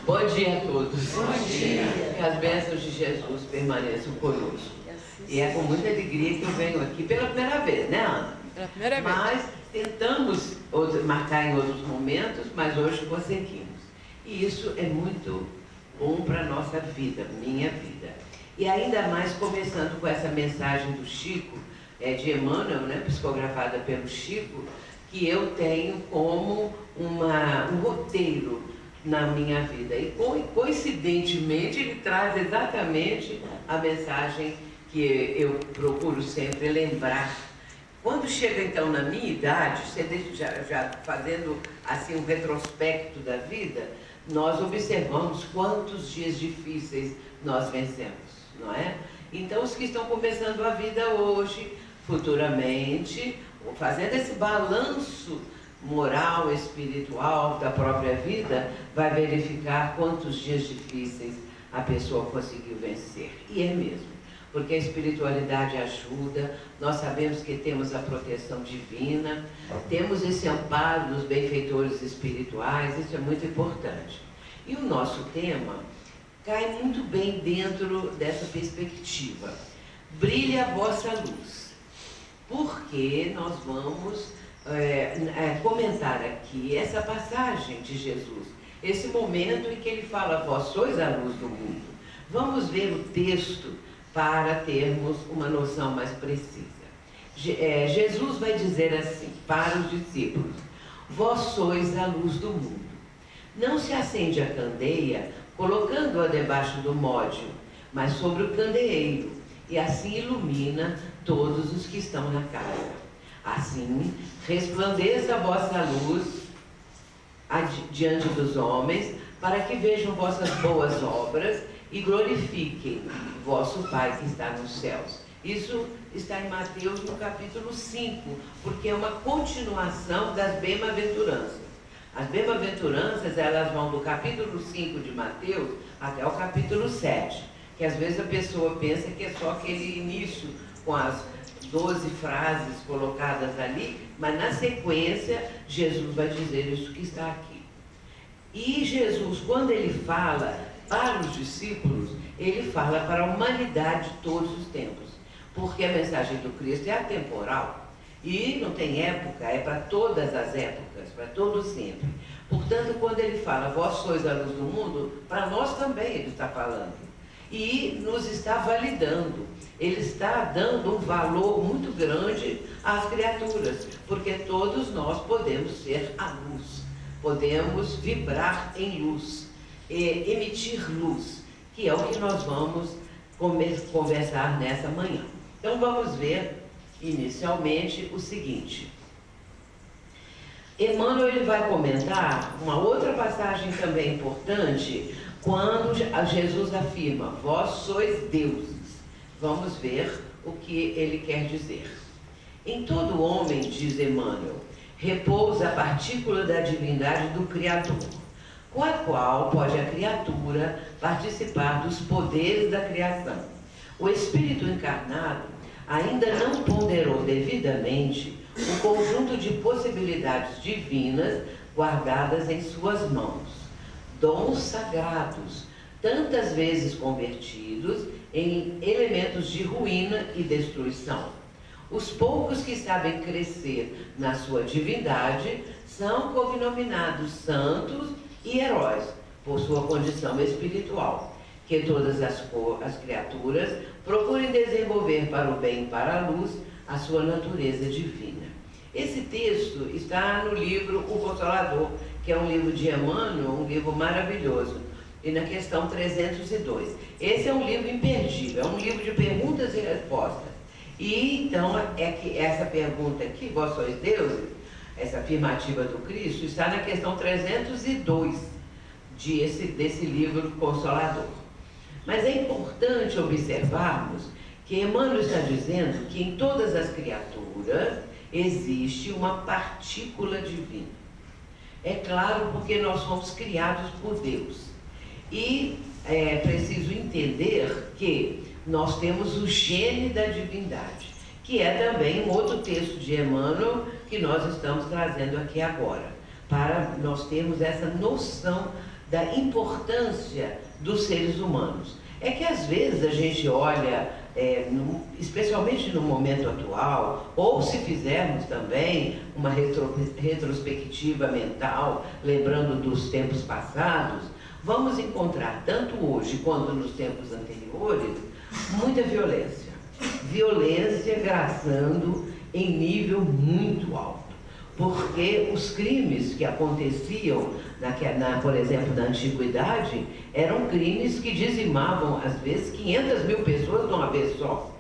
Bom dia a todos. Bom dia. Que as bênçãos de Jesus permaneçam conosco. E é com muita alegria que eu venho aqui pela primeira vez, né, Ana? Pela primeira vez. Mas tentamos marcar em outros momentos, mas hoje conseguimos. E isso é muito bom para a nossa vida, minha vida. E ainda mais começando com essa mensagem do Chico, de Emmanuel, né, psicografada pelo Chico, que eu tenho como um roteiro na minha vida. E coincidentemente ele traz exatamente a mensagem que eu procuro sempre lembrar. Quando chega então na minha idade, já fazendo assim um retrospecto da vida, nós observamos quantos dias difíceis nós vencemos, não é? Então os que estão começando a vida hoje, futuramente, fazendo esse balanço moral, espiritual da própria vida, vai verificar quantos dias difíceis a pessoa conseguiu vencer. E é mesmo, porque a espiritualidade ajuda, nós sabemos que temos a proteção divina, temos esse amparo dos benfeitores espirituais, isso é muito importante. E o nosso tema cai muito bem dentro dessa perspectiva. Brilhe a vossa luz. Porque nós vamos comentar aqui essa passagem de Jesus, esse momento em que ele fala, vós sois a luz do mundo. Vamos ver o texto para termos uma noção mais precisa. Jesus vai dizer assim para os discípulos, vós sois a luz do mundo. Não se acende a candeia colocando-a debaixo do módio, mas sobre o candeeiro, e assim ilumina todos os que estão na casa. Assim, resplandeça a vossa luz diante dos homens, para que vejam vossas boas obras e glorifiquem vosso Pai que está nos céus. Isso está em Mateus no capítulo 5, porque é uma continuação das bem-aventuranças. As bem-aventuranças, elas vão do capítulo 5 de Mateus até o capítulo 7, que às vezes a pessoa pensa que é só aquele início com as 12 frases colocadas ali, mas na sequência Jesus vai dizer isso que está aqui. E Jesus, quando ele fala para os discípulos, ele fala para a humanidade de todos os tempos, porque a mensagem do Cristo é atemporal e não tem época, é para todas as épocas, para todo sempre. Portanto, quando ele fala, vós sois a luz do mundo, para nós também ele está falando. E nos está validando, ele está dando um valor muito grande às criaturas, porque todos nós podemos ser a luz, podemos vibrar em luz, emitir luz, que é o que nós vamos conversar nessa manhã. Então vamos ver inicialmente o seguinte. Emmanuel ele vai comentar uma outra passagem também importante, quando Jesus afirma, vós sois deuses. Vamos ver o que ele quer dizer. Em todo homem, diz Emmanuel, repousa a partícula da divindade do Criador, com a qual pode a criatura participar dos poderes da criação. O espírito encarnado ainda não ponderou devidamente o conjunto de possibilidades divinas guardadas em suas mãos, dons sagrados, tantas vezes convertidos em elementos de ruína e destruição. Os poucos que sabem crescer na sua divindade são cognominados santos e heróis, por sua condição espiritual, que todas as criaturas procurem desenvolver para o bem e para a luz a sua natureza divina. Esse texto está no livro O Consolador, que é um livro de Emmanuel, um livro maravilhoso, e na questão 302. Esse é um livro imperdível, é um livro de perguntas e respostas. E então é que essa pergunta aqui, vós sois deuses, essa afirmativa do Cristo, está na questão 302 desse livro Consolador. Mas é importante observarmos que Emmanuel está dizendo que em todas as criaturas existe uma partícula divina. É claro, porque nós fomos criados por Deus. E é preciso entender que nós temos o gene da divindade, que é também um outro texto de Emmanuel que nós estamos trazendo aqui agora, para nós termos essa noção da importância dos seres humanos. É que às vezes a gente olha, especialmente no momento atual, ou se fizermos também uma retrospectiva mental, lembrando dos tempos passados, vamos encontrar, tanto hoje quanto nos tempos anteriores, muita violência. Violência graçando em nível muito alto. Porque os crimes que aconteciam, por exemplo, na antiguidade, eram crimes que dizimavam, às vezes, 500 mil pessoas de uma vez só,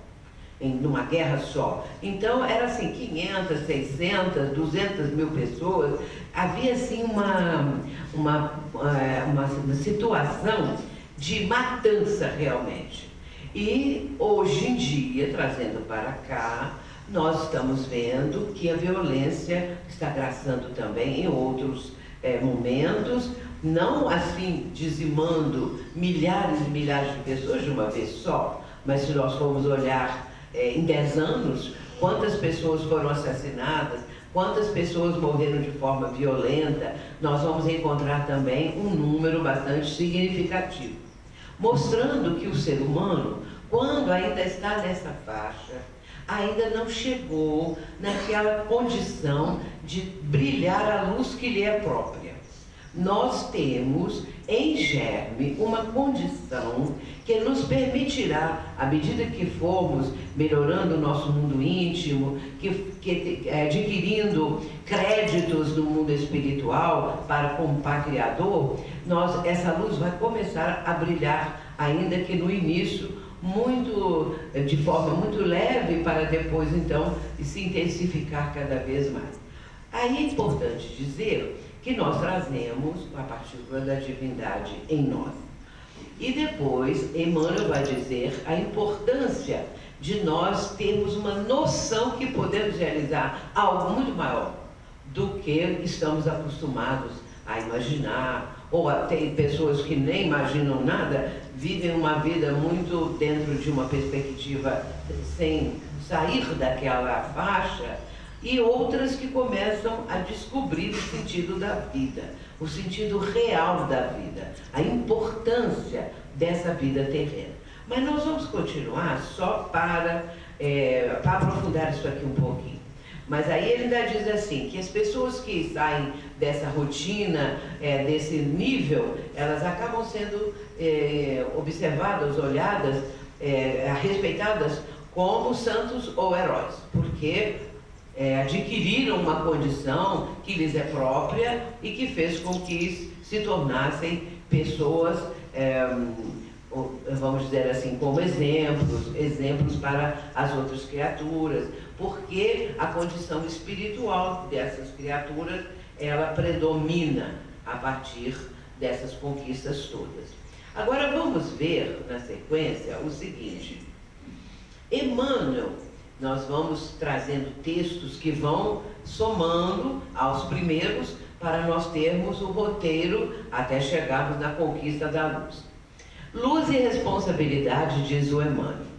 numa guerra só. Então, era assim, 500, 600, 200 mil pessoas. Havia, assim, uma situação de matança, realmente. E, hoje em dia, trazendo para cá, nós estamos vendo que a violência está graçando também em outros momentos, não assim dizimando milhares e milhares de pessoas de uma vez só, mas se nós formos olhar em 10 anos, quantas pessoas foram assassinadas, quantas pessoas morreram de forma violenta, nós vamos encontrar também um número bastante significativo, mostrando que o ser humano, quando ainda está nessa faixa, ainda não chegou naquela condição de brilhar a luz que lhe é própria. Nós temos em germe uma condição que nos permitirá, à medida que formos melhorando o nosso mundo íntimo, adquirindo créditos no mundo espiritual para com o Pai Criador, essa luz vai começar a brilhar, ainda que no início de forma muito leve, para depois então se intensificar cada vez mais. Aí é importante dizer que nós trazemos a partícula da divindade em nós. E depois Emmanuel vai dizer a importância de nós termos uma noção que podemos realizar algo muito maior do que estamos acostumados a imaginar, ou tem pessoas que nem imaginam nada, vivem uma vida muito dentro de uma perspectiva sem sair daquela faixa, e outras que começam a descobrir o sentido da vida, o sentido real da vida, a importância dessa vida terrena. Mas nós vamos continuar só para aprofundar isso aqui um pouquinho. Mas aí ele ainda diz assim, que as pessoas que saem dessa rotina, desse nível, elas acabam sendo observadas, olhadas, respeitadas como santos ou heróis, porque adquiriram uma condição que lhes é própria e que fez com que se tornassem pessoas, vamos dizer assim, como exemplos para as outras criaturas, porque a condição espiritual dessas criaturas, ela predomina a partir dessas conquistas todas. Agora vamos ver, na sequência, o seguinte. Emmanuel, nós vamos trazendo textos que vão somando aos primeiros para nós termos o roteiro até chegarmos na conquista da luz. Luz e responsabilidade, diz o Emmanuel.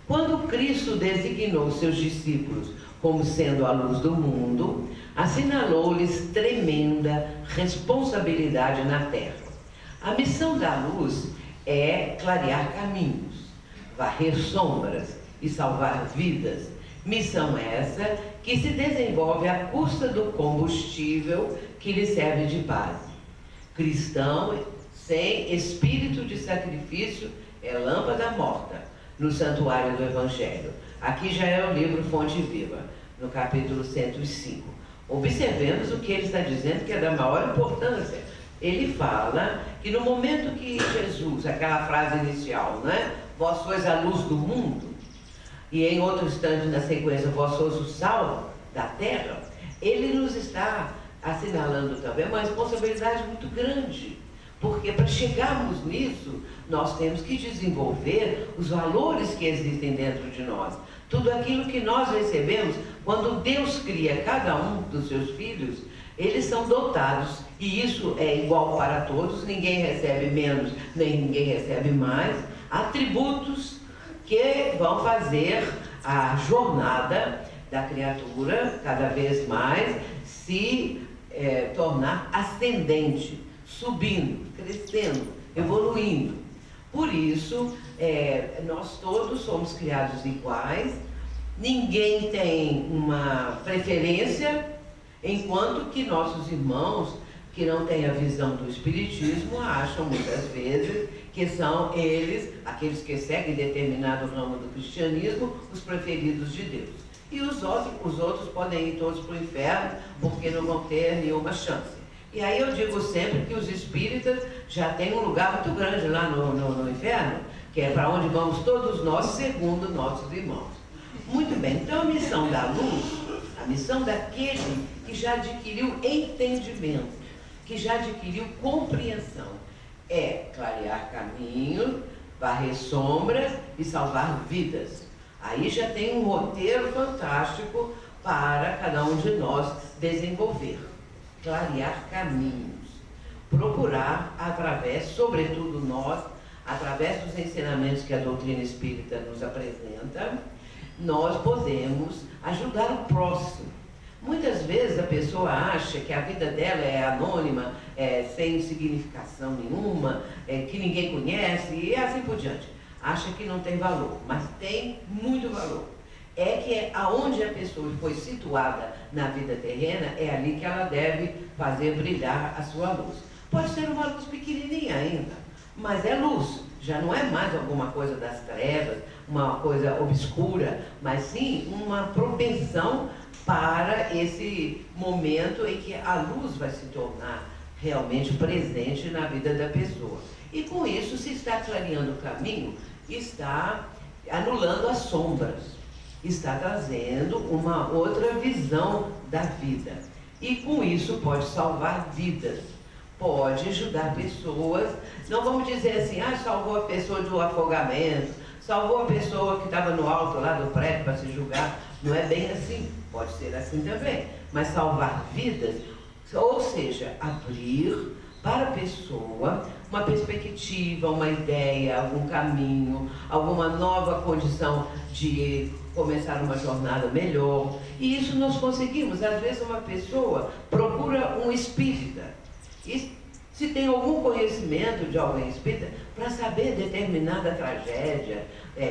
Quando Cristo designou seus discípulos como sendo a luz do mundo, assinalou-lhes tremenda responsabilidade na terra. A missão da luz é clarear caminhos, varrer sombras e salvar vidas. Missão essa que se desenvolve à custa do combustível que lhe serve de base. Cristão sem espírito de sacrifício é lâmpada morta, no Santuário do Evangelho. Aqui já é o livro Fonte Viva, no capítulo 105. Observemos o que ele está dizendo, que é da maior importância. Ele fala que no momento que Jesus, aquela frase inicial, né? Vós sois a luz do mundo, e em outro instante na sequência, vós sois o sal da terra, ele nos está assinalando também uma responsabilidade muito grande, porque para chegarmos nisso, nós temos que desenvolver os valores que existem dentro de nós. Tudo aquilo que nós recebemos, quando Deus cria cada um dos seus filhos, eles são dotados, e isso é igual para todos, ninguém recebe menos, nem ninguém recebe mais, atributos que vão fazer a jornada da criatura cada vez mais se tornar ascendente subindo, crescendo, evoluindo. Por isso, nós todos somos criados iguais, ninguém tem uma preferência, enquanto que nossos irmãos que não têm a visão do Espiritismo acham muitas vezes que são eles, aqueles que seguem determinado ramo do cristianismo, os preferidos de Deus. E os outros podem ir todos para o inferno porque não vão ter nenhuma chance. E aí eu digo sempre que os espíritas já têm um lugar muito grande lá no inferno, que é para onde vamos todos nós, segundo nossos irmãos. Muito bem, então a missão da luz, a missão daquele que já adquiriu entendimento, que já adquiriu compreensão, é clarear caminhos, varrer sombras e salvar vidas. Aí já tem um roteiro fantástico para cada um de nós desenvolver. Clarear caminhos, procurar através, sobretudo nós, através dos ensinamentos que a doutrina espírita nos apresenta, nós podemos ajudar o próximo. Muitas vezes a pessoa acha que a vida dela é anônima, sem significação nenhuma, que ninguém conhece e assim por diante. Acha que não tem valor, mas tem muito valor. É que aonde a pessoa foi situada na vida terrena, é ali que ela deve fazer brilhar a sua luz. Pode ser uma luz pequenininha ainda, mas é luz. Já não é mais alguma coisa das trevas, uma coisa obscura, mas sim uma propensão para esse momento em que a luz vai se tornar realmente presente na vida da pessoa. E com isso se está clareando o caminho, está anulando as sombras, está trazendo uma outra visão da vida. E com isso pode salvar vidas, pode ajudar pessoas. Não vamos dizer assim, salvou a pessoa do afogamento, salvou a pessoa que estava no alto lá do prédio para se julgar. Não é bem assim, pode ser assim também. Mas salvar vidas, ou seja, abrir para a pessoa uma perspectiva, uma ideia, algum caminho, alguma nova condição de começar uma jornada melhor. E isso nós conseguimos. Às vezes uma pessoa procura um espírita, e se tem algum conhecimento de alguém espírita, para saber determinada tragédia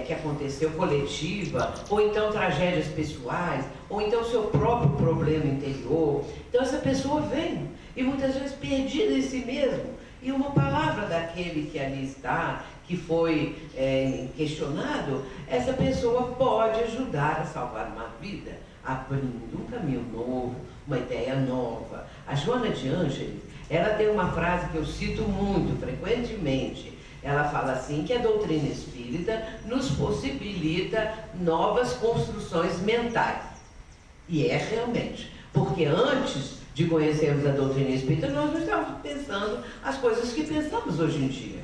que aconteceu coletiva, ou então tragédias pessoais, ou então seu próprio problema interior. Então essa pessoa vem, e muitas vezes perdida em si mesmo, e uma palavra daquele que ali está, que foi questionado, essa pessoa pode ajudar a salvar uma vida, abrindo um caminho novo, uma ideia nova. A Joana de Ângeles, ela tem uma frase que eu cito muito, frequentemente. Ela fala assim, que a doutrina espírita nos possibilita novas construções mentais. E é realmente, porque antes de conhecermos a doutrina espírita, nós não estávamos pensando as coisas que pensamos hoje em dia.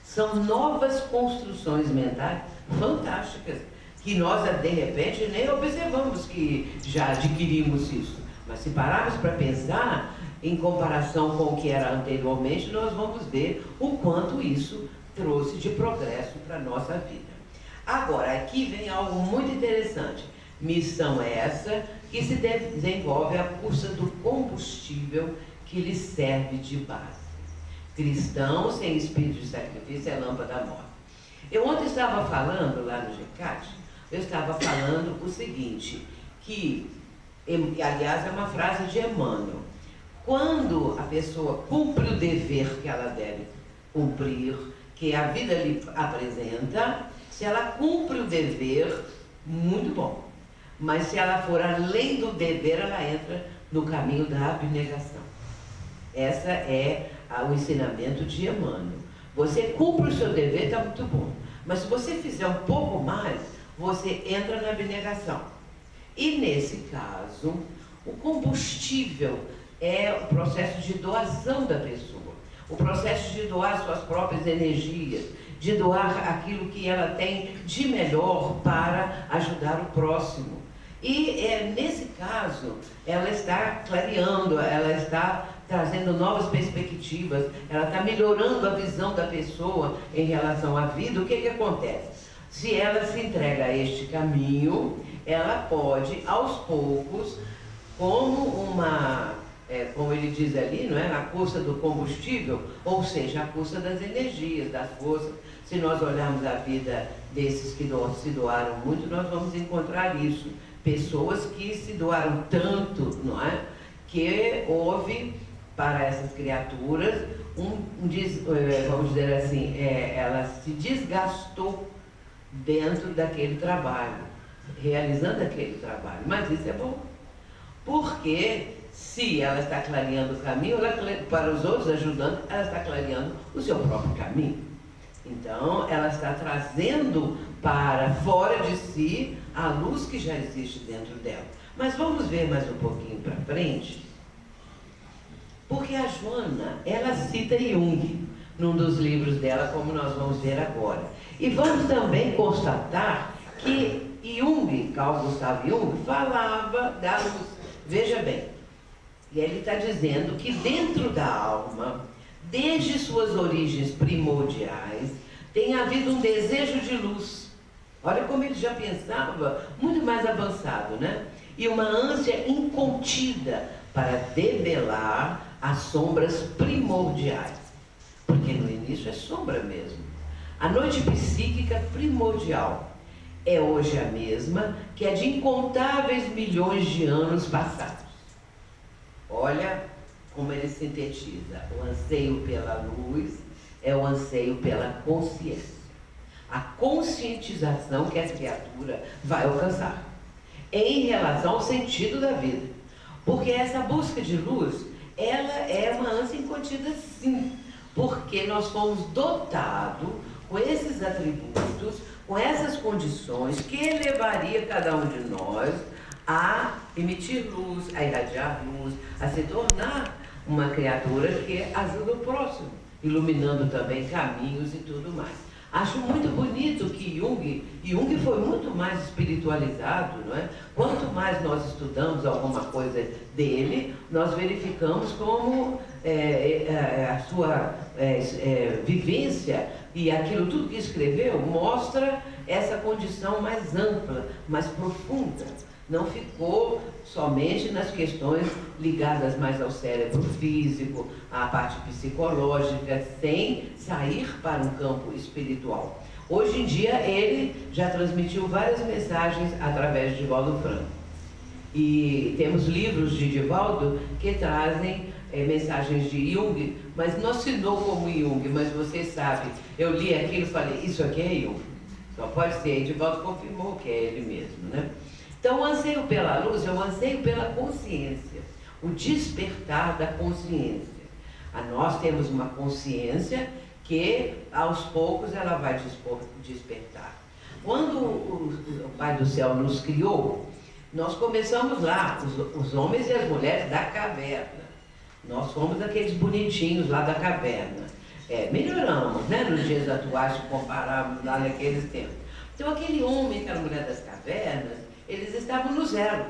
São novas construções mentais fantásticas, que nós, de repente, nem observamos que já adquirimos isso. Mas se pararmos para pensar, em comparação com o que era anteriormente, nós vamos ver o quanto isso trouxe de progresso para a nossa vida. Agora, aqui vem algo muito interessante. Missão essa que se desenvolve à custa do combustível que lhe serve de base. Cristão sem espírito de sacrifício é lâmpada da morte. Eu ontem estava falando lá no GECAT, eu estava falando o seguinte, que, aliás, é uma frase de Emmanuel. Quando a pessoa cumpre o dever que ela deve cumprir, que a vida lhe apresenta, se ela cumpre o dever, muito bom. Mas se ela for além do dever, ela entra no caminho da abnegação. Essa é o ensinamento de Emmanuel. Você cumpre o seu dever, está muito bom. Mas se você fizer um pouco mais, você entra na abnegação. E nesse caso, o combustível é o processo de doação da pessoa. O processo de doar suas próprias energias, de doar aquilo que ela tem de melhor para ajudar o próximo. E nesse caso, ela está clareando, ela está trazendo novas perspectivas, ela está melhorando a visão da pessoa em relação à vida. O que acontece? Se ela se entrega a este caminho, ela pode, aos poucos, como uma como ele diz ali, não é? A custa do combustível, ou seja, a custa das energias, das forças. Se nós olharmos a vida desses que se doaram muito, nós vamos encontrar isso. Pessoas que se doaram tanto, não é? Que houve para essas criaturas vamos dizer assim, ela se desgastou dentro daquele trabalho, realizando aquele trabalho. Mas isso é bom, porque se ela está clareando o caminho, para os outros ajudando, ela está clareando o seu próprio caminho. Então, ela está trazendo para fora de si a luz que já existe dentro dela. Mas vamos ver mais um pouquinho para frente, porque a Joana, ela cita Jung num dos livros dela, como nós vamos ver agora. E vamos também constatar que Carl Gustav Jung, falava da luz. Veja bem, e ele está dizendo que dentro da alma, desde suas origens primordiais, tem havido um desejo de luz. Olha como ele já pensava, muito mais avançado, né? E uma ânsia incontida para debelar as sombras primordiais. Porque no início é sombra mesmo. A noite psíquica primordial é hoje a mesma que a de incontáveis milhões de anos passados. Olha como ele sintetiza. O anseio pela luz é o anseio pela consciência. A conscientização que a criatura vai alcançar em relação ao sentido da vida. Porque essa busca de luz, ela é uma ânsia incontida, sim. Porque nós fomos dotados com esses atributos, com essas condições que elevaria cada um de nós a emitir luz, a irradiar luz, a se tornar uma criatura que ajuda o próximo, iluminando também caminhos e tudo mais. Acho muito bonito que Jung foi muito mais espiritualizado, não é? Quanto mais nós estudamos alguma coisa dele, nós verificamos como a sua vivência e aquilo tudo que escreveu mostra essa condição mais ampla, mais profunda. Não ficou somente nas questões ligadas mais ao cérebro físico, à parte psicológica, sem sair para um campo espiritual. Hoje em dia, ele já transmitiu várias mensagens através de Divaldo Franco. E temos livros de Divaldo que trazem mensagens de Jung, mas não assinou como Jung, mas vocês sabem, eu li aquilo e falei, isso aqui é Jung. Só pode ser, e Divaldo confirmou que é ele mesmo, né? Então, o anseio pela luz é o anseio pela consciência, o despertar da consciência. Nós temos uma consciência que, aos poucos, ela vai despertar. Quando o Pai do Céu nos criou, nós começamos lá, os homens e as mulheres da caverna. Nós fomos aqueles bonitinhos lá da caverna. Melhoramos, né, nos dias atuais, se compararmos lá naqueles tempos. Então, aquele homem e aquela mulher das cavernas, eles estavam no zero,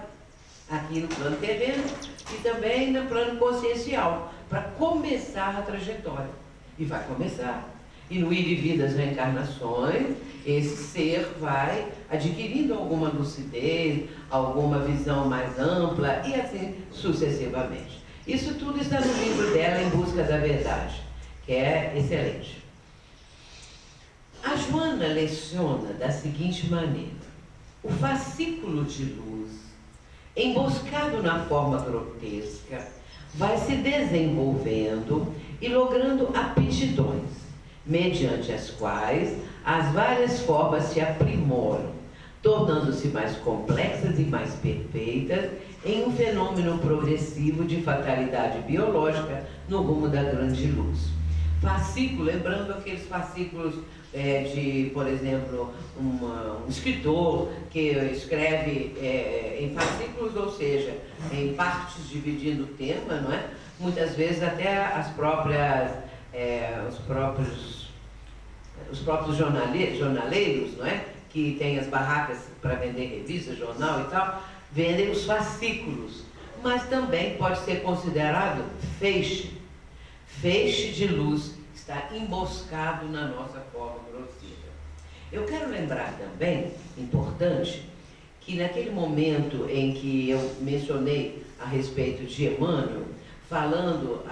aqui no plano terreno e também no plano consciencial, para começar a trajetória. E vai começar. E no ir e vir das reencarnações, esse ser vai adquirindo alguma lucidez, alguma visão mais ampla e assim sucessivamente. Isso tudo está no livro dela, Em Busca da Verdade, que é excelente. A Joana leciona da seguinte maneira: o fascículo de luz, emboscado na forma grotesca, vai se desenvolvendo e logrando aptidões, mediante as quais as várias formas se aprimoram, tornando-se mais complexas e mais perfeitas em um fenômeno progressivo de fatalidade biológica no rumo da grande luz. Fascículo, lembrando aqueles fascículos de, por exemplo, um escritor que escreve em fascículos, ou seja, em partes dividindo o tema, não é? Muitas vezes até os próprios jornaleiros, não é? Que têm as barracas para vender revista, jornal e tal, vendem os fascículos, mas também pode ser considerado feixe de luz, está emboscado na nossa forma grosseira. Eu quero lembrar também, importante, que naquele momento em que eu mencionei a respeito de Emmanuel, falando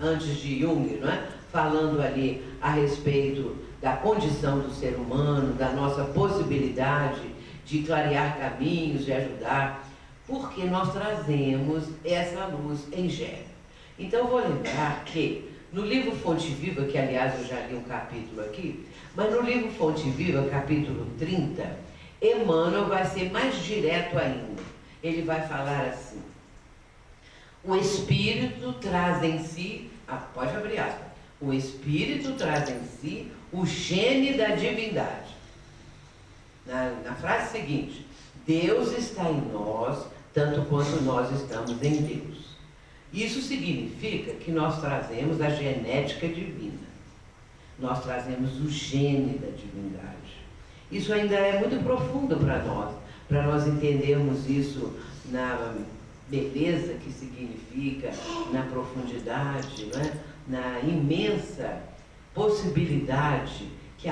antes de Jung, não é? Falando ali a respeito da condição do ser humano, da nossa possibilidade de clarear caminhos, de ajudar, porque nós trazemos essa luz em Gênesis. Então eu vou lembrar que no livro Fonte Viva, que aliás eu já li um capítulo aqui, mas no livro Fonte Viva, capítulo 30, Emmanuel vai ser mais direto ainda. Ele vai falar assim: o Espírito traz em si, pode abrir aspas, o Espírito traz em si o gene da divindade. Na frase seguinte, Deus está em nós, tanto quanto nós estamos em Deus. Isso significa que nós trazemos a genética divina. Nós trazemos o gene da divindade. Isso ainda é muito profundo para nós entendermos isso na beleza que significa, na profundidade, não é? Na imensa possibilidade que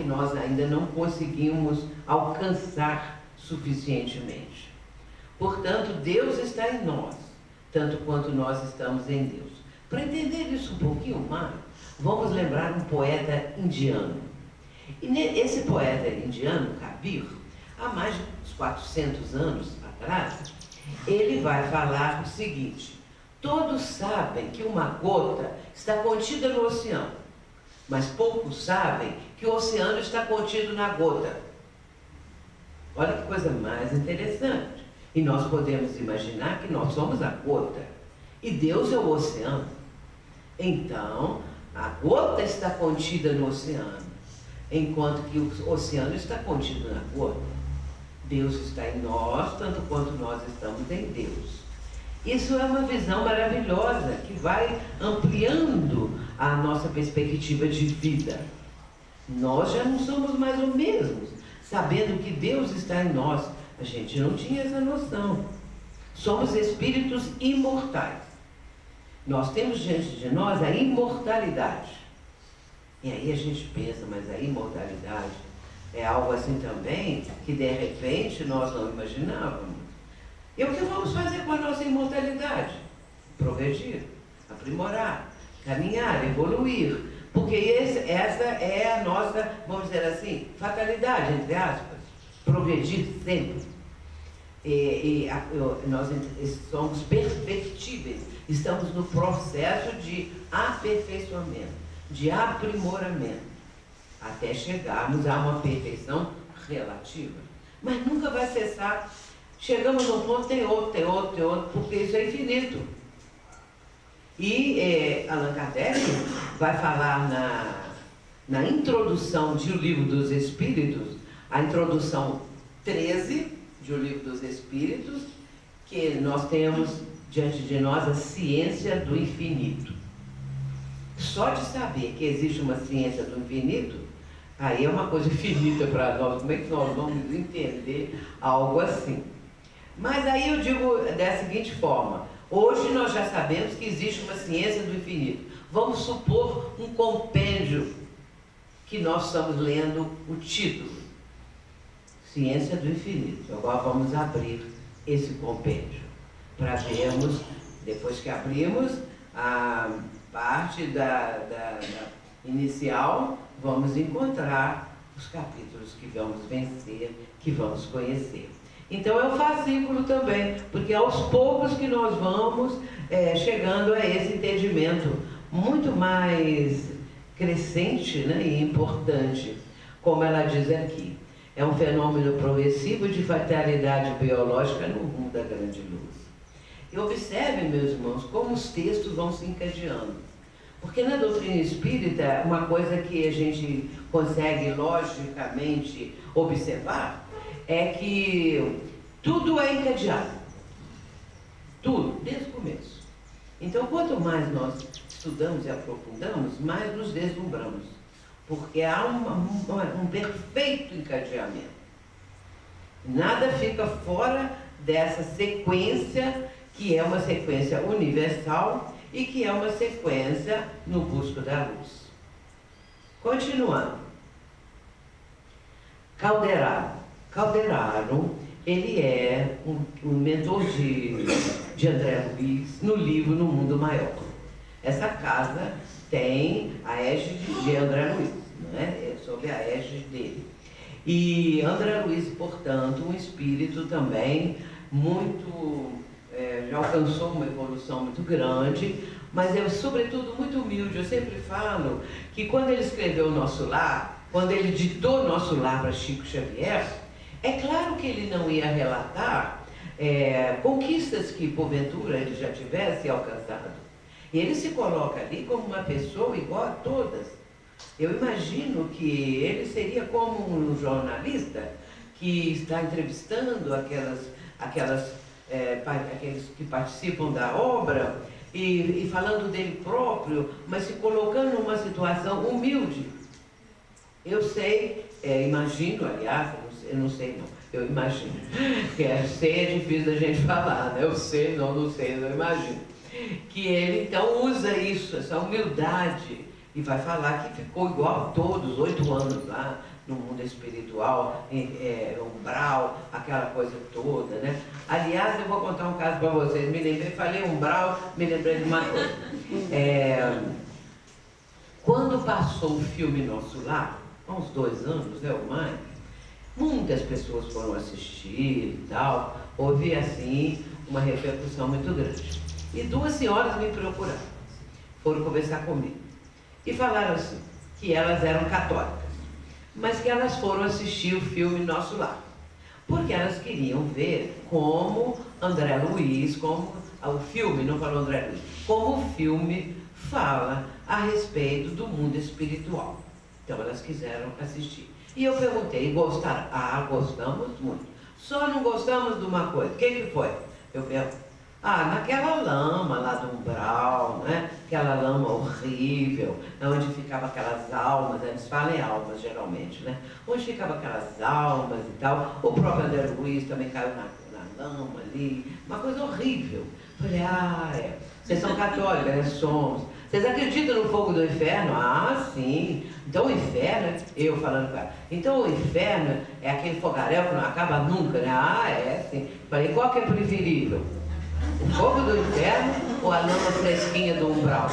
nós ainda não conseguimos alcançar suficientemente. Portanto, Deus está em nós, tanto quanto nós estamos em Deus. Para entender isso um pouquinho mais, vamos lembrar um poeta indiano. E esse poeta indiano, Kabir, há mais de 400 anos atrás, ele vai falar o seguinte: todos sabem que uma gota está contida no oceano, mas poucos sabem que o oceano está contido na gota. Olha que coisa mais interessante. E nós podemos imaginar que nós somos a gota e Deus é o oceano. Então, a gota está contida no oceano, enquanto que o oceano está contido na gota. Deus está em nós, tanto quanto nós estamos em Deus. Isso é uma visão maravilhosa que vai ampliando a nossa perspectiva de vida. Nós já não somos mais os mesmos, sabendo que Deus está em nós. A gente não tinha essa noção. Somos espíritos imortais. Nós temos diante de nós a imortalidade. E aí a gente pensa, mas a imortalidade é algo assim também que de repente nós não imaginávamos. E o que vamos fazer com a nossa imortalidade? Progredir, aprimorar, caminhar, evoluir. Porque essa é a nossa, vamos dizer assim, fatalidade, entre aspas. Progredir sempre. Nós somos perfectíveis. Estamos no processo de aperfeiçoamento, de aprimoramento, até chegarmos a uma perfeição relativa. Mas nunca vai cessar. Chegamos a um ponto, tem outro, porque isso é infinito. E Allan Kardec vai falar na introdução de O Livro dos Espíritos, a introdução 13 de O Livro dos Espíritos, que nós temos diante de nós a ciência do infinito. Só de saber que existe uma ciência do infinito, aí é uma coisa infinita para nós. Como é que nós vamos entender algo assim? Mas aí eu digo da seguinte forma: hoje nós já sabemos que existe uma ciência do infinito. Vamos supor um compêndio que nós estamos lendo o título, Ciência do Infinito. Agora vamos abrir esse compêndio para vermos, depois que abrimos a parte da inicial, vamos encontrar os capítulos que vamos vencer, que vamos conhecer. Então é um fascículo também, porque aos poucos que nós vamos chegando a esse entendimento muito mais crescente, né, e importante, como ela diz aqui. É um fenômeno progressivo de fatalidade biológica no rumo da grande luz. E observem, meus irmãos, como os textos vão se encadeando. Porque na doutrina espírita, uma coisa que a gente consegue logicamente observar é que tudo é encadeado. Tudo, desde o começo. Então, quanto mais nós estudamos e aprofundamos, mais nos deslumbramos. Porque há um perfeito encadeamento. Nada fica fora dessa sequência, que é uma sequência universal e que é uma sequência no busco da luz. Continuando. Calderaro, ele é um mentor de de André Luiz no livro No Mundo Maior. Essa casa tem a égide de André Luiz, não é? É sob a égide dele. E André Luiz, portanto, um espírito também muito, já alcançou uma evolução muito grande, mas é sobretudo muito humilde. Eu sempre falo que quando ele escreveu o Nosso Lar, quando ele ditou o Nosso Lar para Chico Xavier, é claro que ele não ia relatar conquistas que porventura ele já tivesse alcançado. E ele se coloca ali como uma pessoa igual a todas. Eu imagino que ele seria como um jornalista que está entrevistando aqueles que participam da obra e falando dele próprio, mas se colocando numa situação humilde. Eu sei, imagino, aliás, eu não sei não, eu imagino, que ser é difícil da gente falar, né? Eu sei, não sei, eu imagino. Que ele então usa isso, essa humildade, e vai falar que ficou igual a todos, 8 anos lá no mundo espiritual, umbral, aquela coisa toda, né? Aliás, eu vou contar um caso para vocês, falei umbral, me lembrei de uma coisa. Quando passou o filme Nosso Lar, há uns 2 anos, né, ou mais, muitas pessoas foram assistir e tal, houve assim uma repercussão muito grande. E 2 senhoras me procuraram, foram conversar comigo e falaram assim, que elas eram católicas, mas que elas foram assistir o filme Nosso Lar, porque elas queriam ver como André Luiz, como o filme, não falou André Luiz, como o filme fala a respeito do mundo espiritual. Então elas quiseram assistir. E eu perguntei, gostaram? Ah, gostamos muito. Só não gostamos de uma coisa. O que foi? Eu perguntei. Naquela lama lá do umbral, né? Aquela lama horrível, onde ficavam aquelas almas, eles falam em almas geralmente, né? Onde ficavam aquelas almas e tal. O próprio André Luiz também caiu na lama ali, uma coisa horrível. Falei, vocês são católicos, né? Somos. Vocês acreditam no fogo do inferno? Ah, sim. Então o inferno, eu falando com ela, então o inferno é aquele fogaréu que não acaba nunca, né? Ah, é, sim. Falei, qual que é preferível? O fogo do inferno ou a lama fresquinha do umbral?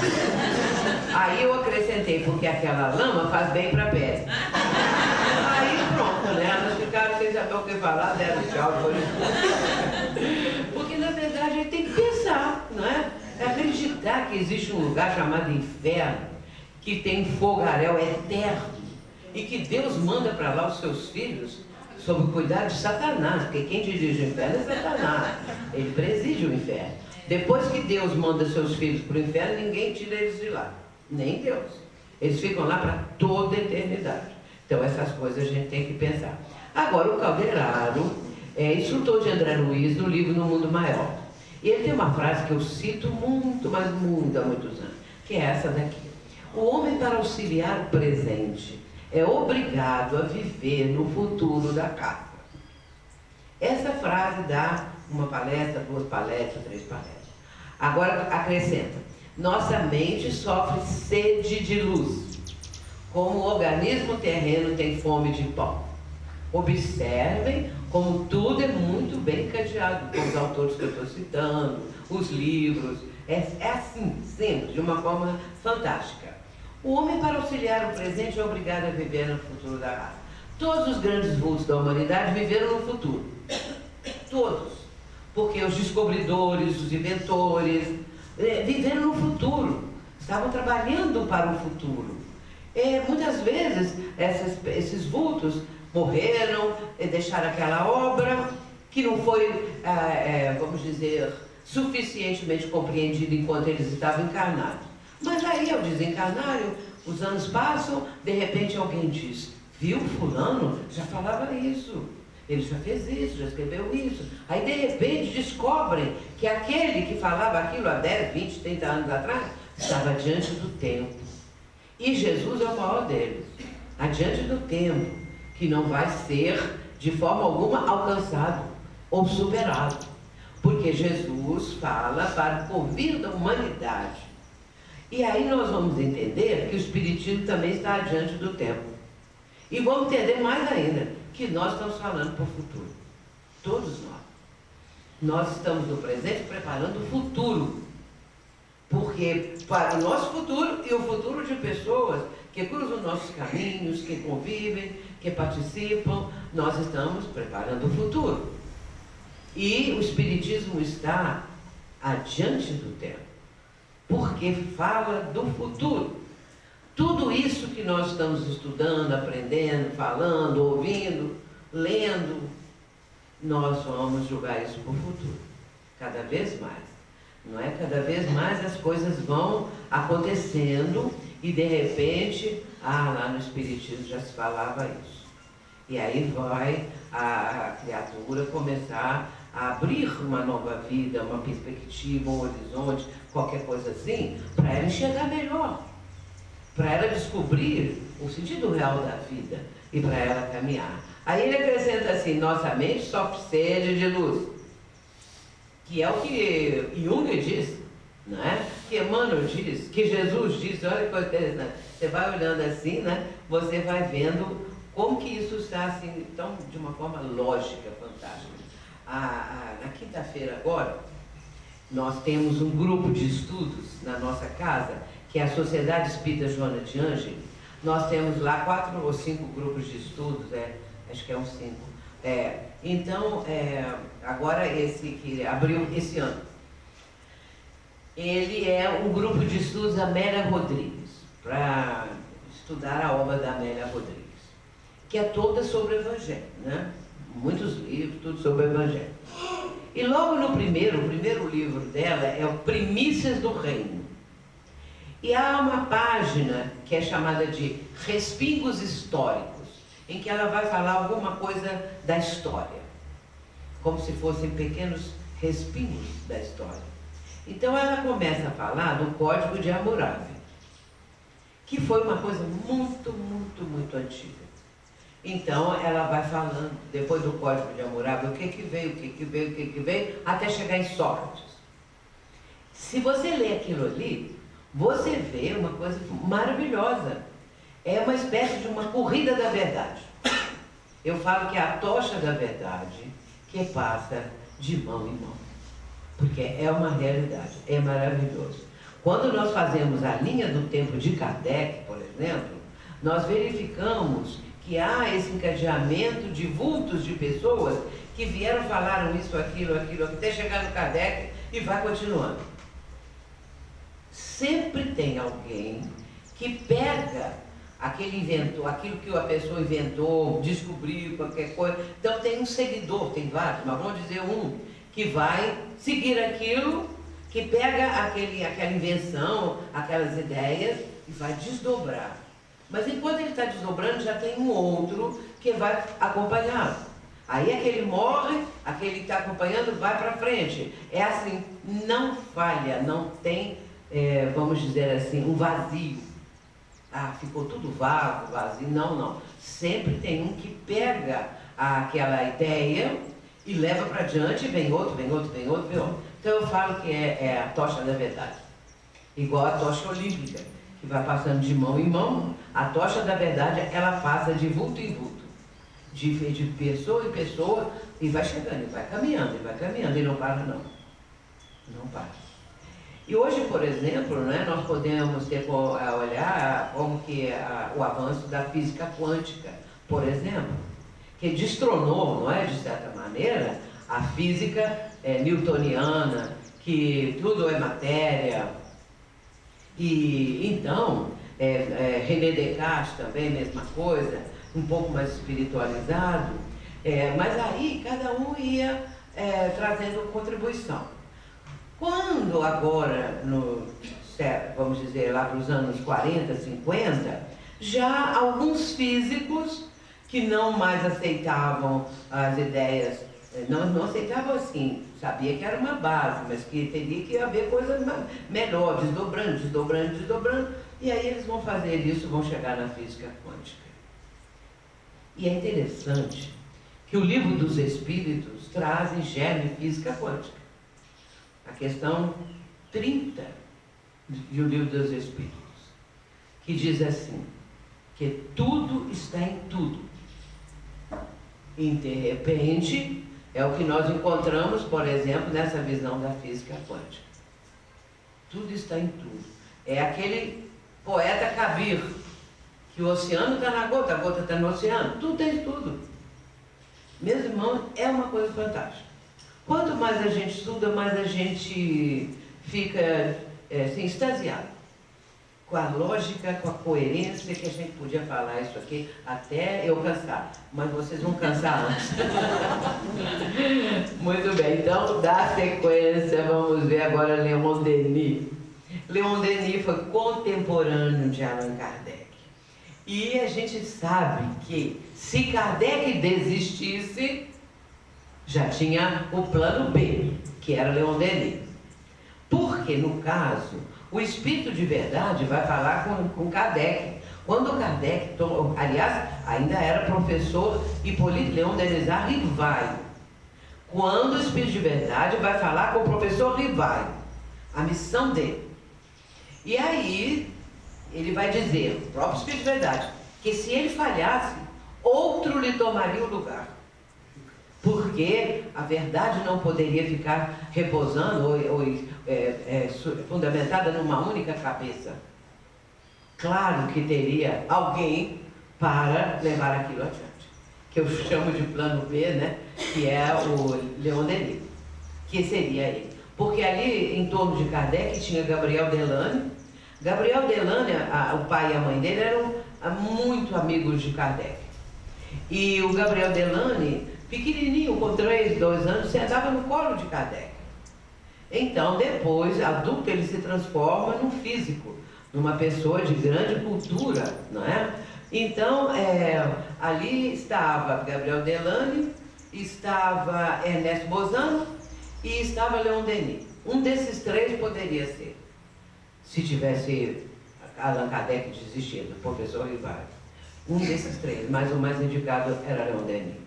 Aí eu acrescentei, porque aquela lama faz bem para a pele. Aí pronto, né? Elas ficaram sem saber o que falar, deram tchau. Porque na verdade a gente tem que pensar, não é? Acreditar que existe um lugar chamado inferno, que tem fogaréu eterno, e que Deus manda para lá os seus filhos sob o cuidado de Satanás, porque quem dirige o inferno é Satanás, ele preside o inferno. Depois que Deus manda seus filhos para o inferno, ninguém tira eles de lá, nem Deus. Eles ficam lá para toda a eternidade. Então essas coisas a gente tem que pensar. Agora o Calderaro é instrutor de André Luiz no livro No Mundo Maior. E ele tem uma frase que eu cito muito, mas muito há muitos anos, que é essa daqui. O homem, para auxiliar o presente, é obrigado a viver no futuro da casa. Essa frase dá uma palestra, 2 palestras, 3 palestras. Agora acrescenta, nossa mente sofre sede de luz, como o organismo terreno tem fome de pão. Observem como tudo é muito bem cadeado, com os autores que eu estou citando, os livros, é assim, sempre, de uma forma fantástica. O homem, para auxiliar o presente, é obrigado a viver no futuro da raça. Todos os grandes vultos da humanidade viveram no futuro. Todos. Porque os descobridores, os inventores, viveram no futuro. Estavam trabalhando para o futuro. Muitas vezes, esses vultos morreram, deixaram aquela obra que não foi, vamos dizer, suficientemente compreendida enquanto eles estavam encarnados. Mas aí, ao desencarnarem, os anos passam, de repente alguém diz, viu, fulano já falava isso, ele já fez isso, já escreveu isso. Aí, de repente, descobrem que aquele que falava aquilo há 10, 20, 30 anos atrás, estava diante do tempo. E Jesus é o maior deles, adiante do tempo, que não vai ser, de forma alguma, alcançado ou superado. Porque Jesus fala para o porvir da humanidade. E aí nós vamos entender que o Espiritismo também está adiante do tempo. E vamos entender mais ainda, que nós estamos falando para o futuro. Todos nós. Nós estamos no presente preparando o futuro. Porque para o nosso futuro e o futuro de pessoas que cruzam nossos caminhos, que convivem, que participam, nós estamos preparando o futuro. E o Espiritismo está adiante do tempo, porque fala do futuro. Tudo isso que nós estamos estudando, aprendendo, falando, ouvindo, lendo, nós vamos julgar isso para o futuro, cada vez mais. Não é? Cada vez mais as coisas vão acontecendo e de repente, lá no Espiritismo já se falava isso. E aí vai a criatura começar a abrir uma nova vida, uma perspectiva, um horizonte, qualquer coisa assim, para ela enxergar melhor, para ela descobrir o sentido real da vida e para ela caminhar. Aí ele acrescenta assim: nossa mente sofre sede de luz. Que é o que Jung diz, né? Que Emmanuel diz, que Jesus diz. Olha que coisa interessante. Você vai olhando assim, né? Você vai vendo como que isso está assim, tão, de uma forma lógica, fantástica. Na quinta-feira agora, nós temos um grupo de estudos na nossa casa, que é a Sociedade Espírita Joana de Ângeles. Nós temos lá 4 ou 5 grupos de estudos, acho que é uns 5. Então, agora esse que abriu esse ano, ele é um grupo de estudos da Amélia Rodrigues, para estudar a obra da Amélia Rodrigues, que é toda sobre o Evangelho, né? Muitos livros, tudo sobre o Evangelho. E logo no o primeiro livro dela é o Primícias do Reino. E há uma página que é chamada de Respingos Históricos, em que ela vai falar alguma coisa da história, como se fossem pequenos respingos da história. Então ela começa a falar do Código de Hammurabi, que foi uma coisa muito, muito, muito antiga. Então ela vai falando, depois do Código de Hammurabi, o que veio, até chegar em Sócrates. Se você lê aquilo ali, você vê uma coisa maravilhosa. É uma espécie de uma corrida da verdade. Eu falo que é a tocha da verdade que passa de mão em mão. Porque é uma realidade, é maravilhoso. Quando nós fazemos a linha do tempo de Kardec, por exemplo, nós verificamos que há esse encadeamento de vultos de pessoas que vieram, falaram isso, aquilo, até chegar no Kardec e vai continuando. Sempre tem alguém que pega aquele inventor, aquilo que a pessoa inventou, descobriu, qualquer coisa. Então tem um seguidor, tem vários, mas vamos dizer um, que vai seguir aquilo, que pega aquela invenção, aquelas ideias e vai desdobrar. Mas enquanto ele está desdobrando, já tem um outro que vai acompanhá-lo. Aí aquele morre, aquele que está acompanhando vai para frente. É assim, não falha, não tem, vamos dizer assim, um vazio. Ficou tudo vago, vazio. Não. Sempre tem um que pega aquela ideia e leva para diante, e vem outro. Então eu falo que é a tocha da verdade. Igual a tocha olímpica, que vai passando de mão em mão. A tocha da verdade, ela passa de vulto em vulto, de pessoa em pessoa, e vai chegando, e vai caminhando, e não para não. Não para. E hoje, por exemplo, né, nós podemos olhar como que o avanço da física quântica, por exemplo, que destronou, não é, de certa maneira, a física newtoniana, que tudo é matéria. E então, René Descartes também, mesma coisa, um pouco mais espiritualizado, mas aí cada um ia trazendo contribuição. Quando agora, vamos dizer, lá para os anos 40, 50, já alguns físicos que não mais aceitavam as ideias, não aceitavam assim, sabia que era uma base, mas que teria que haver coisas melhor, desdobrando, e aí eles vão fazer isso, vão chegar na física quântica. E é interessante que o Livro dos Espíritos traz em germe física quântica. A questão 30 do Livro dos Espíritos, que diz assim, que tudo está em tudo. E de repente, É o que nós encontramos, por exemplo, nessa visão da física quântica. Tudo está em tudo. É aquele poeta Kabir, que o oceano está na gota, a gota está no oceano. Tudo tem tudo. Meus irmãos, é uma coisa fantástica. Quanto mais a gente estuda, mais a gente fica assim, extasiado com a lógica, com a coerência, que a gente podia falar isso aqui até eu cansar, mas vocês vão cansar antes. Muito bem, então, da sequência, vamos ver agora Leon Denis. Leon Denis foi contemporâneo de Allan Kardec. E a gente sabe que se Kardec desistisse, já tinha o plano B, que era Leon Denis. Porque, no caso, o Espírito de Verdade vai falar com Kardec. Quando Kardec, aliás, ainda era professor Hipólito Leon Denis Rivaio. Quando o Espírito de Verdade vai falar com o professor Rivaio, a missão dele. E aí, ele vai dizer, o próprio Espírito de Verdade, que se ele falhasse, outro lhe tomaria o lugar. Porque a verdade não poderia ficar repousando ou fundamentada numa única cabeça. Claro que teria alguém para levar aquilo adiante, que eu chamo de plano B, né? Que é o Leon Denis, que seria ele. Porque ali, em torno de Kardec, tinha Gabriel Delane. Gabriel Delane, o pai e a mãe dele eram muito amigos de Kardec. E o Gabriel Delane, pequenininho, com 3, 2 anos, sentava no colo de Kardec. Então, depois, adulto, ele se transforma num físico, numa pessoa de grande cultura, não é? Então, ali estava Gabriel Delane, estava Ernesto Bozano e estava Leon Denis. Um desses três poderia ser, se tivesse Allan Kardec desistido, o professor Rivaio. Um desses três, mas o mais indicado era Leon Denis.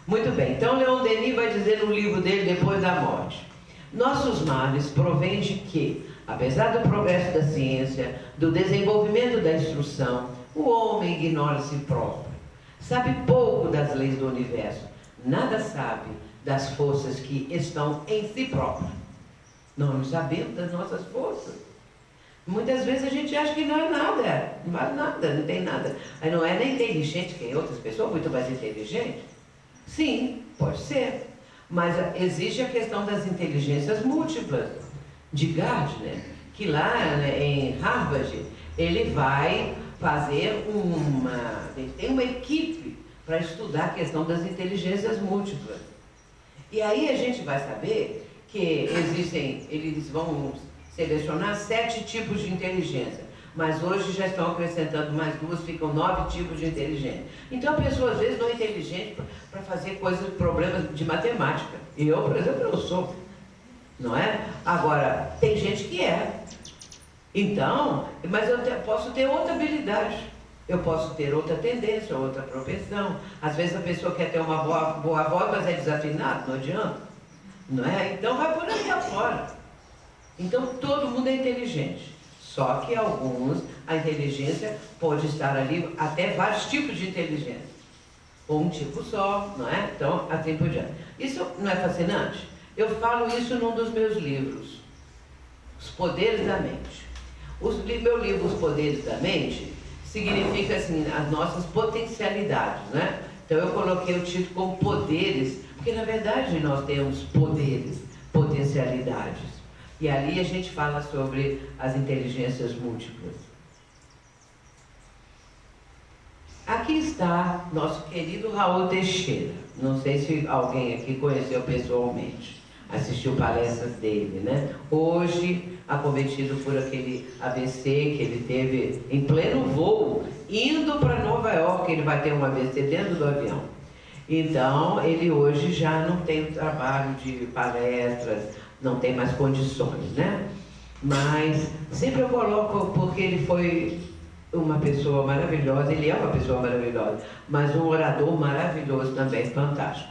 Muito bem, então Leon Denis vai dizer no livro dele, Depois da Morte: nossos males provêm de que, apesar do progresso da ciência, do desenvolvimento da instrução, o homem ignora si próprio, sabe pouco das leis do universo, nada sabe das forças que estão em si próprio. Não sabemos das nossas forças. Muitas vezes a gente acha que não é nada, não faz nada, não tem nada. Aí não é nem inteligente que é outras pessoas, muito mais inteligente. Sim, pode ser. Mas existe a questão das inteligências múltiplas, de Gardner, que lá, né, em Harvard, ele vai fazer tem uma equipe para estudar a questão das inteligências múltiplas. E aí a gente vai saber que eles vão selecionar 7 tipos de inteligência, mas hoje já estão acrescentando mais 2, ficam 9 tipos de inteligência. Então a pessoa às vezes não é inteligente para fazer problemas de matemática. E eu, por exemplo, não sou. Não é? Agora, tem gente que é. Então, mas eu posso ter outra habilidade. Eu posso ter outra tendência, outra propensão. Às vezes a pessoa quer ter uma boa voz, mas é desafinado, não adianta. Não é? Então vai por aí afora. Então todo mundo é inteligente. Só que alguns, a inteligência pode estar ali, até vários tipos de inteligência. Ou um tipo só, não é? Então, assim por diante. Isso não é fascinante? Eu falo isso num dos meus livros, Os Poderes da Mente. Meu livro, Os Poderes da Mente, significa assim, as nossas potencialidades, né? Então eu coloquei o título como poderes, porque na verdade nós temos poderes, potencialidades. E ali a gente fala sobre as inteligências múltiplas. Aqui está nosso querido Raul Teixeira. Não sei se alguém aqui conheceu pessoalmente, assistiu palestras dele, né? Hoje, acometido por aquele AVC que ele teve em pleno voo, indo para Nova York, ele vai ter um AVC dentro do avião. Então, ele hoje já não tem o trabalho de palestras, não tem mais condições, né? Mas sempre eu coloco, porque ele foi uma pessoa maravilhosa, ele é uma pessoa maravilhosa, mas um orador maravilhoso também, fantástico.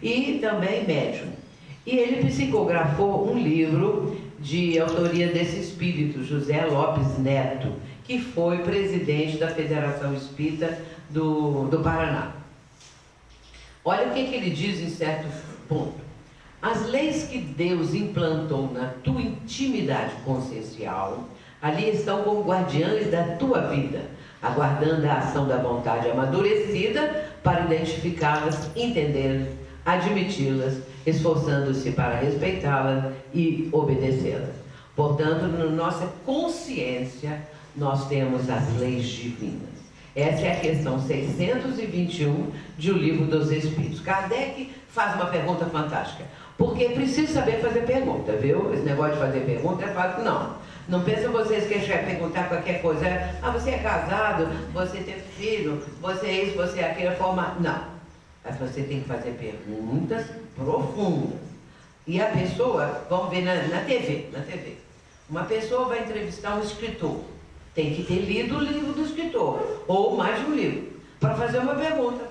E também médium. E ele psicografou um livro de autoria desse espírito, José Lopes Neto, que foi presidente da Federação Espírita do Paraná. Olha o que ele diz em certo ponto. As leis que Deus implantou na tua intimidade consciencial, ali estão como guardiães da tua vida, aguardando a ação da vontade amadurecida para identificá-las, entendê-las, admiti-las, esforçando-se para respeitá-las e obedecê-las. Portanto, na nossa consciência, nós temos as leis divinas. Essa é a questão 621 de O Livro dos Espíritos. Kardec faz uma pergunta fantástica, porque precisa saber fazer pergunta, viu? Esse negócio de fazer pergunta é fácil, não. Não pensem vocês que eles querem perguntar qualquer coisa. Você é casado, você tem filho, você é isso, você é aquilo, forma... Não. Mas você tem que fazer perguntas profundas. E a pessoa, vamos ver na TV. Uma pessoa vai entrevistar um escritor. Tem que ter lido o livro do escritor, ou mais de um livro, para fazer uma pergunta.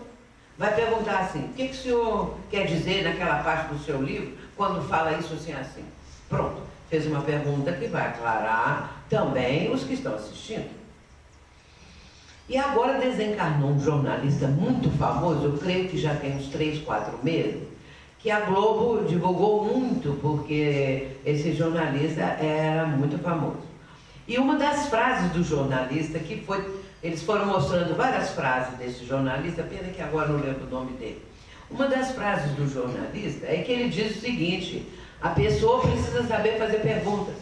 Vai perguntar assim: o que o senhor quer dizer naquela parte do seu livro, quando fala isso assim? Pronto, fez uma pergunta que vai aclarar também os que estão assistindo. E agora desencarnou um jornalista muito famoso, eu creio que já tem uns 3, 4 meses, que a Globo divulgou muito, porque esse jornalista era muito famoso. E uma das frases do jornalista, que foi, eles foram mostrando várias frases desse jornalista, pena que agora não lembro o nome dele. Uma das frases do jornalista é que ele diz o seguinte: a pessoa precisa saber fazer perguntas,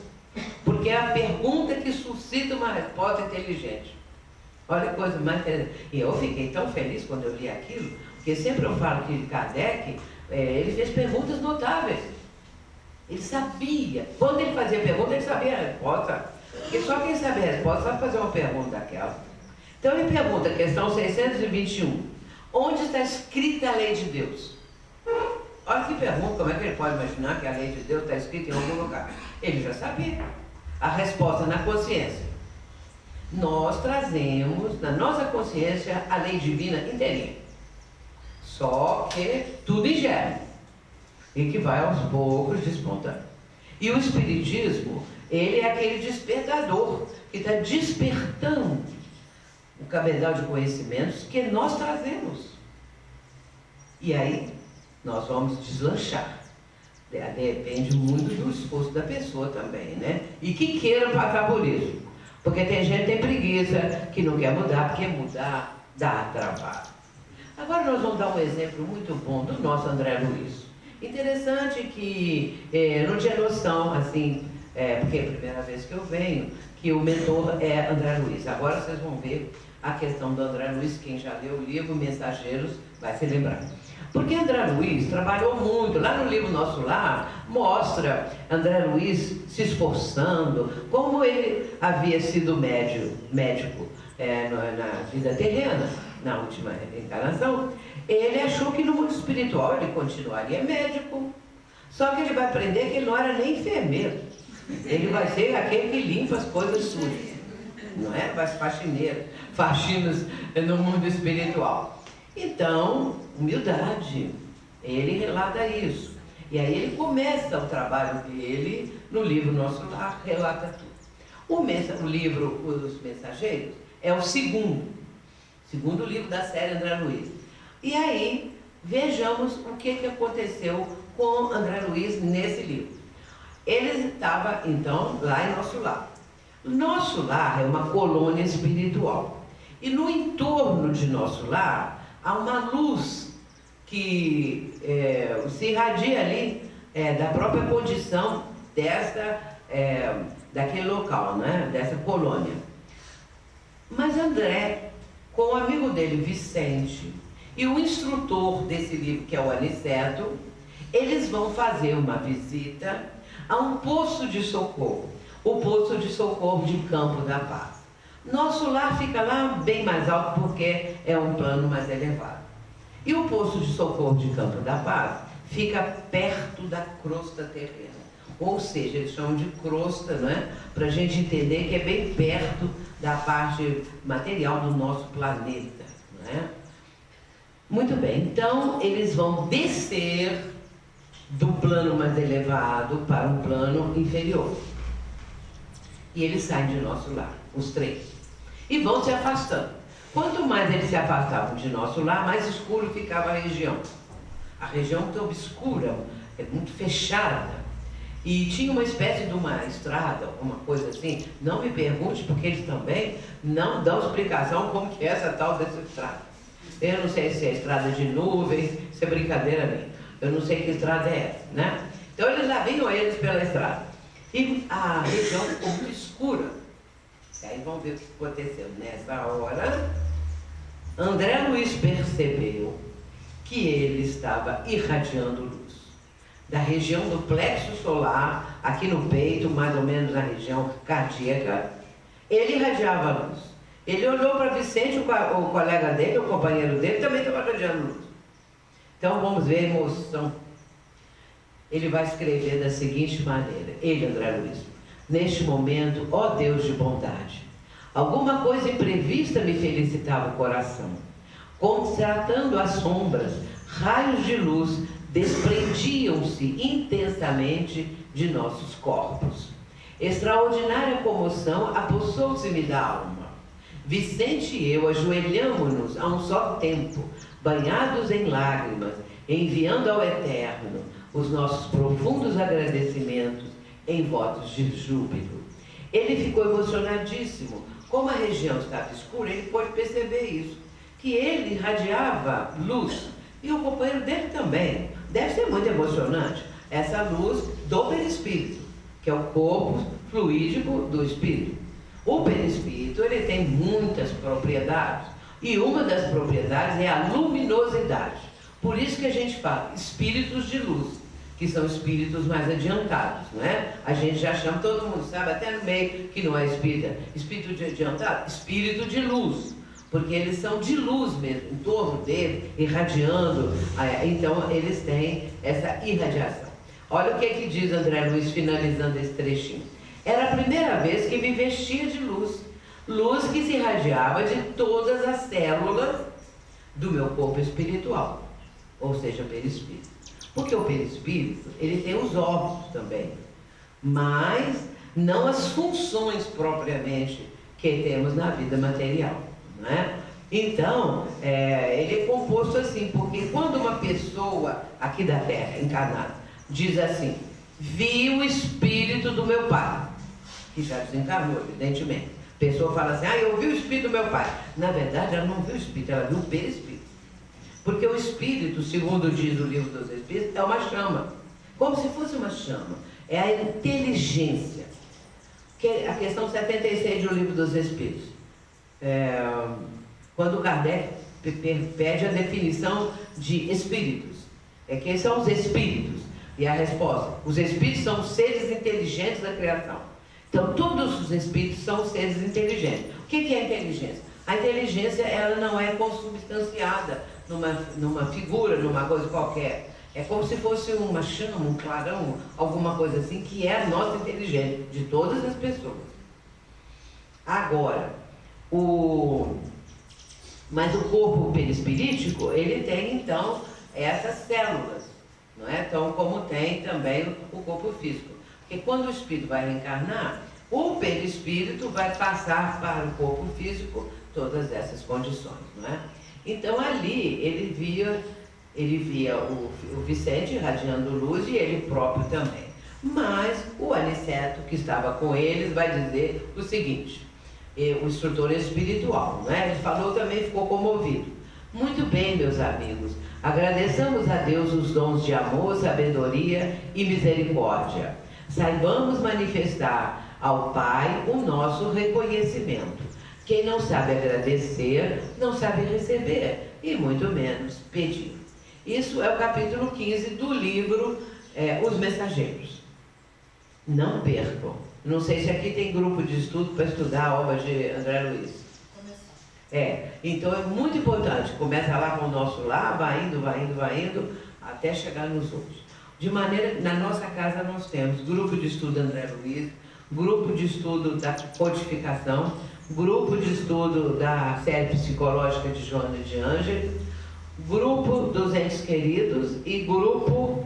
porque é a pergunta que suscita uma resposta inteligente. Olha que coisa mais interessante. E eu fiquei tão feliz quando eu li aquilo, porque sempre eu falo que Kardec, ele fez perguntas notáveis. Ele sabia, quando ele fazia pergunta, ele sabia a resposta. Porque só quem sabe a resposta sabe fazer uma pergunta daquela. Então ele pergunta, questão 621, onde está escrita a lei de Deus? Olha que pergunta, como é que ele pode imaginar que a lei de Deus está escrita em algum lugar? Ele já sabia. A resposta na consciência. Nós trazemos na nossa consciência a lei divina inteirinha. Só que tudo ingere. E que vai aos poucos despontando. E o Espiritismo, ele é aquele despertador que está despertando o cabedal de conhecimentos que nós trazemos. E aí, nós vamos deslanchar. Depende muito do esforço da pessoa também, né? E que queira passar por isso. Porque tem gente que tem preguiça, que não quer mudar, porque mudar dá trabalho. Agora nós vamos dar um exemplo muito bom do nosso André Luiz. Interessante que não tinha noção, assim, porque é a primeira vez que eu venho, que o mentor é André Luiz. Agora vocês vão ver a questão do André Luiz, quem já leu o livro Mensageiros vai se lembrar. Porque André Luiz trabalhou muito, lá no livro Nosso Lar, mostra André Luiz se esforçando, como ele havia sido médico na vida terrena, na última encarnação. Ele achou que no mundo espiritual ele continuaria médico, só que ele vai aprender que ele não era nem enfermeiro, ele vai ser aquele que limpa as coisas sujas, não é? Vai ser faxinas no mundo espiritual. Então, humildade, ele relata isso. E aí ele começa o trabalho dele no livro Nosso Lar, relata tudo. O livro Os Mensageiros é o segundo livro da série André Luiz. E aí, vejamos o que aconteceu com André Luiz nesse livro. Ele estava, então, lá em Nosso Lar. Nosso Lar é uma colônia espiritual. E no entorno de Nosso Lar, há uma luz que se irradia ali da própria condição daquele local, né? Dessa colônia. Mas André, com o amigo dele, Vicente, e o instrutor desse livro, que é o Aniceto, eles vão fazer uma visita a um poço de socorro, o poço de socorro de Campo da Paz. Nosso lar fica lá bem mais alto porque é um plano mais elevado. E o poço de socorro de Campo da Paz fica perto da crosta terrena. Ou seja, eles chamam de crosta, não é? Para a gente entender que é bem perto da parte material do nosso planeta, não é? Muito bem, então eles vão descer do plano mais elevado para um plano inferior. E eles saem de Nosso Lar, os três, e vão se afastando. Quanto mais eles se afastavam de Nosso Lar, mais escuro ficava a região. a região muito obscura, muito fechada. E tinha uma espécie de uma estrada, alguma coisa assim. Não me pergunte, porque eles também não dão explicação como que é essa tal dessa estrada. Eu não sei se é estrada de nuvens, isso é brincadeira minha. Eu não sei que estrada é essa, né? Então eles já vinham eles pela estrada. E a região ficou muito escura. E aí vamos ver o que aconteceu. Nessa hora, André Luiz percebeu que ele estava irradiando luz. Da região do plexo solar, aqui no peito, mais ou menos na região cardíaca, ele irradiava luz. Ele olhou para Vicente, o colega dele, o companheiro dele, também estava irradiando luz. Então vamos ver a emoção. Ele vai escrever da seguinte maneira, ele, André Luiz: neste momento, ó Deus de bondade, alguma coisa imprevista me felicitava o coração. Contratando as sombras, raios de luz desprendiam-se intensamente de nossos corpos. Extraordinária comoção apossou-se-me da alma. Vicente e eu ajoelhamo-nos a um só tempo, banhados em lágrimas, enviando ao Eterno os nossos profundos agradecimentos em votos de júbilo. Ele ficou emocionadíssimo. Como a região estava escura, ele pôde perceber isso, que ele irradiava luz, e o companheiro dele também. Deve ser muito emocionante essa luz do perispírito, que é o corpo fluídico do espírito. O perispírito, ele tem muitas propriedades, e uma das propriedades é a luminosidade. Por isso que a gente fala espíritos de luz, que são espíritos mais adiantados, não é? A gente já chama, todo mundo sabe, até no meio que não é espírita, espírito de adiantado, espírito de luz, porque eles são de luz mesmo, em torno dele, irradiando, então eles têm essa irradiação. Olha o que diz André Luiz, finalizando esse trechinho. Era a primeira vez que me vestia de luz, luz que se irradiava de todas as células do meu corpo espiritual, ou seja, perispírito. Porque o perispírito, ele tem os órgãos também, mas não as funções propriamente que temos na vida material, não é? Então, ele é composto assim, porque quando uma pessoa aqui da Terra, encarnada, diz assim: vi o espírito do meu pai, que já desencarnou, evidentemente. A pessoa fala assim: eu vi o espírito do meu pai. Na verdade, ela não viu o espírito, ela viu o perispírito. Porque o espírito, segundo diz o livro dos Espíritos, é uma chama. Como se fosse uma chama. É a inteligência. Que é a questão 76 do livro dos Espíritos. Quando Kardec pede a definição de espíritos. Quem são os espíritos? E a resposta: os espíritos são os seres inteligentes da criação. Então, todos os espíritos são seres inteligentes. O que é inteligência? A inteligência, ela não é consubstanciada numa figura, numa coisa qualquer. É como se fosse uma chama, um clarão, alguma coisa assim, que é a nossa inteligência, de todas as pessoas. Agora, mas o corpo perispirítico, ele tem, então, essas células, não é? Então, como tem também o corpo físico. Porque quando o espírito vai reencarnar, o perispírito vai passar para o corpo físico todas essas condições, não é? Então ali ele via o Vicente irradiando luz e ele próprio também. Mas o Aniceto, que estava com eles, vai dizer o seguinte, o instrutor espiritual, né? Ele falou também, ficou comovido. Muito bem, meus amigos, agradeçamos a Deus os dons de amor, sabedoria e misericórdia. Saibamos manifestar ao Pai o nosso reconhecimento. Quem não sabe agradecer, não sabe receber, e muito menos pedir. Isso é o capítulo 15 do livro Os Mensageiros. Não percam. Não sei se aqui tem grupo de estudo para estudar a obra de André Luiz. Então é muito importante. Começa lá com o nosso lá, vai indo, até chegar nos outros. De maneira, na nossa casa nós temos grupo de estudo André Luiz, grupo de estudo da codificação, grupo de estudo da série psicológica de Joana de Ângeles, grupo dos entes queridos e grupo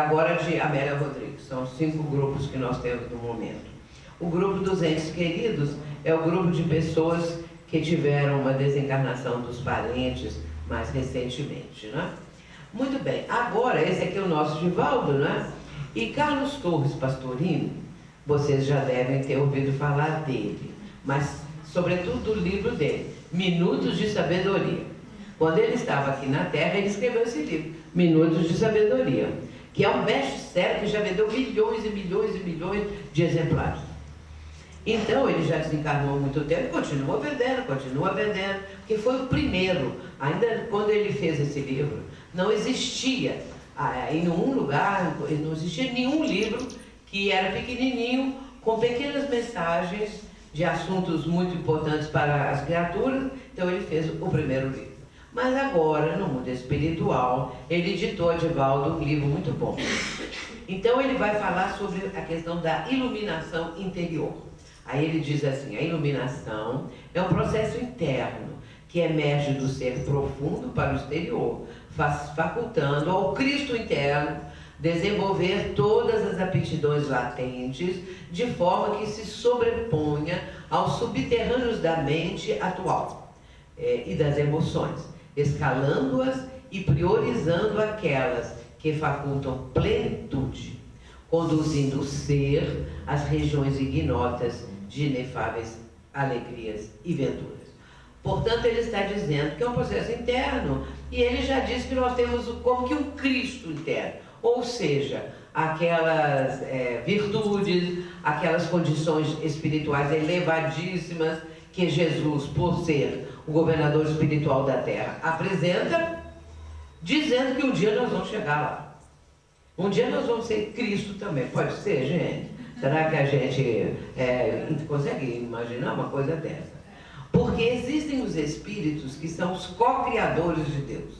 agora de Amélia Rodrigues. São 5 grupos que nós temos no momento. O grupo dos entes queridos é o grupo de pessoas que tiveram uma desencarnação dos parentes mais recentemente, né? Muito bem, agora esse aqui é o nosso Givaldo, né? E Carlos Torres Pastorino, vocês já devem ter ouvido falar dele, mas sobretudo do livro dele, Minutos de Sabedoria. Quando ele estava aqui na Terra, ele escreveu esse livro, Minutos de Sabedoria, que é um best-seller que já vendeu milhões e milhões e milhões de exemplares. Então, ele já desencarnou há muito tempo, continua vendendo, porque foi o primeiro. Ainda quando ele fez esse livro, não existia, em nenhum lugar, não existia nenhum livro que era pequenininho, com pequenas mensagens de assuntos muito importantes para as criaturas. Então, ele fez o primeiro livro. Mas agora, no mundo espiritual, ele editou, Divaldo, um livro muito bom. Então, ele vai falar sobre a questão da iluminação interior. Aí ele diz assim: a iluminação é um processo interno que emerge do ser profundo para o exterior, facultando ao Cristo interno desenvolver todas as aptidões latentes de forma que se sobreponha aos subterrâneos da mente atual e das emoções, escalando-as e priorizando aquelas que facultam plenitude, conduzindo o ser às regiões ignotas de inefáveis alegrias e venturas. Portanto, ele está dizendo que é um processo interno, e ele já diz que nós temos como que um Cristo interno, ou seja, aquelas virtudes, aquelas condições espirituais elevadíssimas que Jesus, por ser o governador espiritual da Terra, apresenta, dizendo que um dia nós vamos chegar lá. Um dia nós vamos ser Cristo também. Pode ser, gente? Será que a gente consegue imaginar uma coisa dessa? Porque existem os espíritos que são os co-criadores de Deus.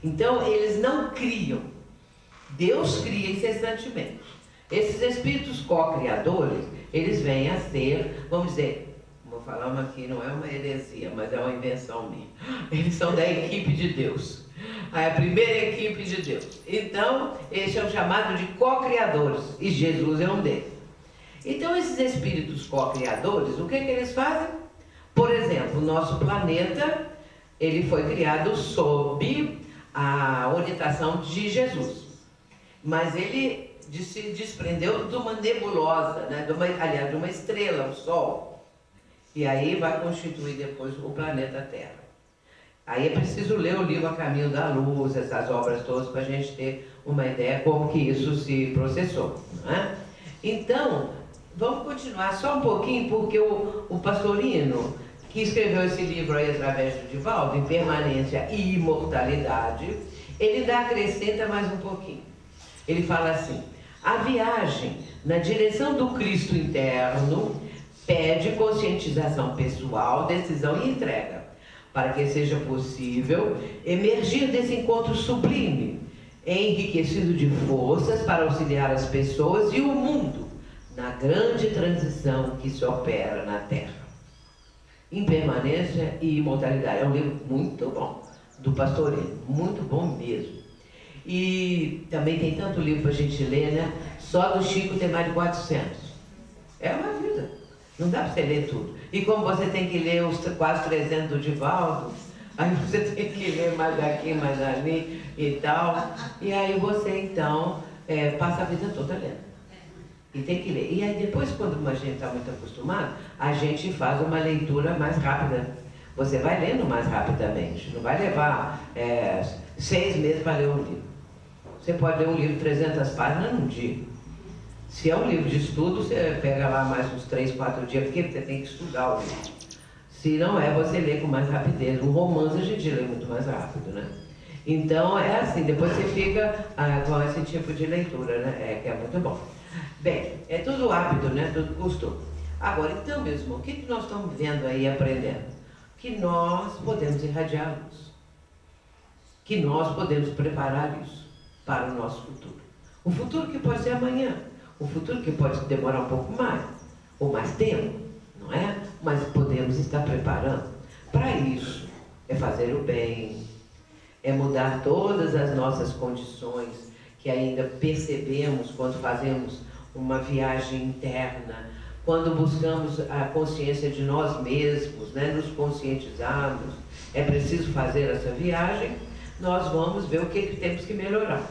Então, eles não criam. Deus cria incessantemente. Esses espíritos co-criadores, eles vêm a ser, vamos dizer, vou falar uma aqui, não é uma heresia, mas é uma invenção minha. Eles são da equipe de Deus. A primeira equipe de Deus. Então, eles são chamados de co-criadores, e Jesus é um deles. Então, esses espíritos co-criadores, o que é que eles fazem? Por exemplo, o nosso planeta, ele foi criado sob a orientação de Jesus. Mas ele se desprendeu de uma nebulosa, né? de uma estrela, o Sol. E aí vai constituir depois o planeta Terra. Aí é preciso ler o livro A Caminho da Luz, essas obras todas, para a gente ter uma ideia como que isso se processou. Não é? Então, vamos continuar só um pouquinho, porque o Pastorino, que escreveu esse livro aí através do Divaldo, Impermanência e Imortalidade, ele acrescenta mais um pouquinho. Ele fala assim: a viagem na direção do Cristo interno pede conscientização pessoal, decisão e entrega, para que seja possível emergir desse encontro sublime, enriquecido de forças para auxiliar as pessoas e o mundo na grande transição que se opera na Terra. Impermanência e Imortalidade. É um livro muito bom, do Pastorino, muito bom mesmo. E também tem tanto livro para a gente ler, né? Só do Chico tem mais de 400. É uma vida. Não dá para você ler tudo. E como você tem que ler os quase 300 do Divaldo, aí você tem que ler mais aqui, mais ali e tal. E aí você, então, passa a vida toda lendo. E tem que ler. E aí depois, quando a gente está muito acostumado, a gente faz uma leitura mais rápida. Você vai lendo mais rapidamente. Não vai levar 6 meses para ler um livro. Você pode ler um livro de 300 páginas num dia. Se é um livro de estudo, você pega lá mais uns 3, 4 dias, porque você tem que estudar o livro. Se não é, você lê com mais rapidez. Um romance a gente lê muito mais rápido, né? Então, é assim, depois você fica com esse tipo de leitura, né? Que é muito bom. Bem, é tudo hábito, né? Tudo costume. Agora, então, meu irmão, o que nós estamos vendo aí e aprendendo? Que nós podemos irradiar a luz. Que nós podemos preparar isso para o nosso futuro. O futuro que pode ser amanhã. O futuro que pode demorar um pouco mais, ou mais tempo, não é? Mas podemos estar preparando. Para isso, é fazer o bem, é mudar todas as nossas condições que ainda percebemos quando fazemos uma viagem interna, quando buscamos a consciência de nós mesmos, né? Nos conscientizarmos. É preciso fazer essa viagem, nós vamos ver o que temos que melhorar.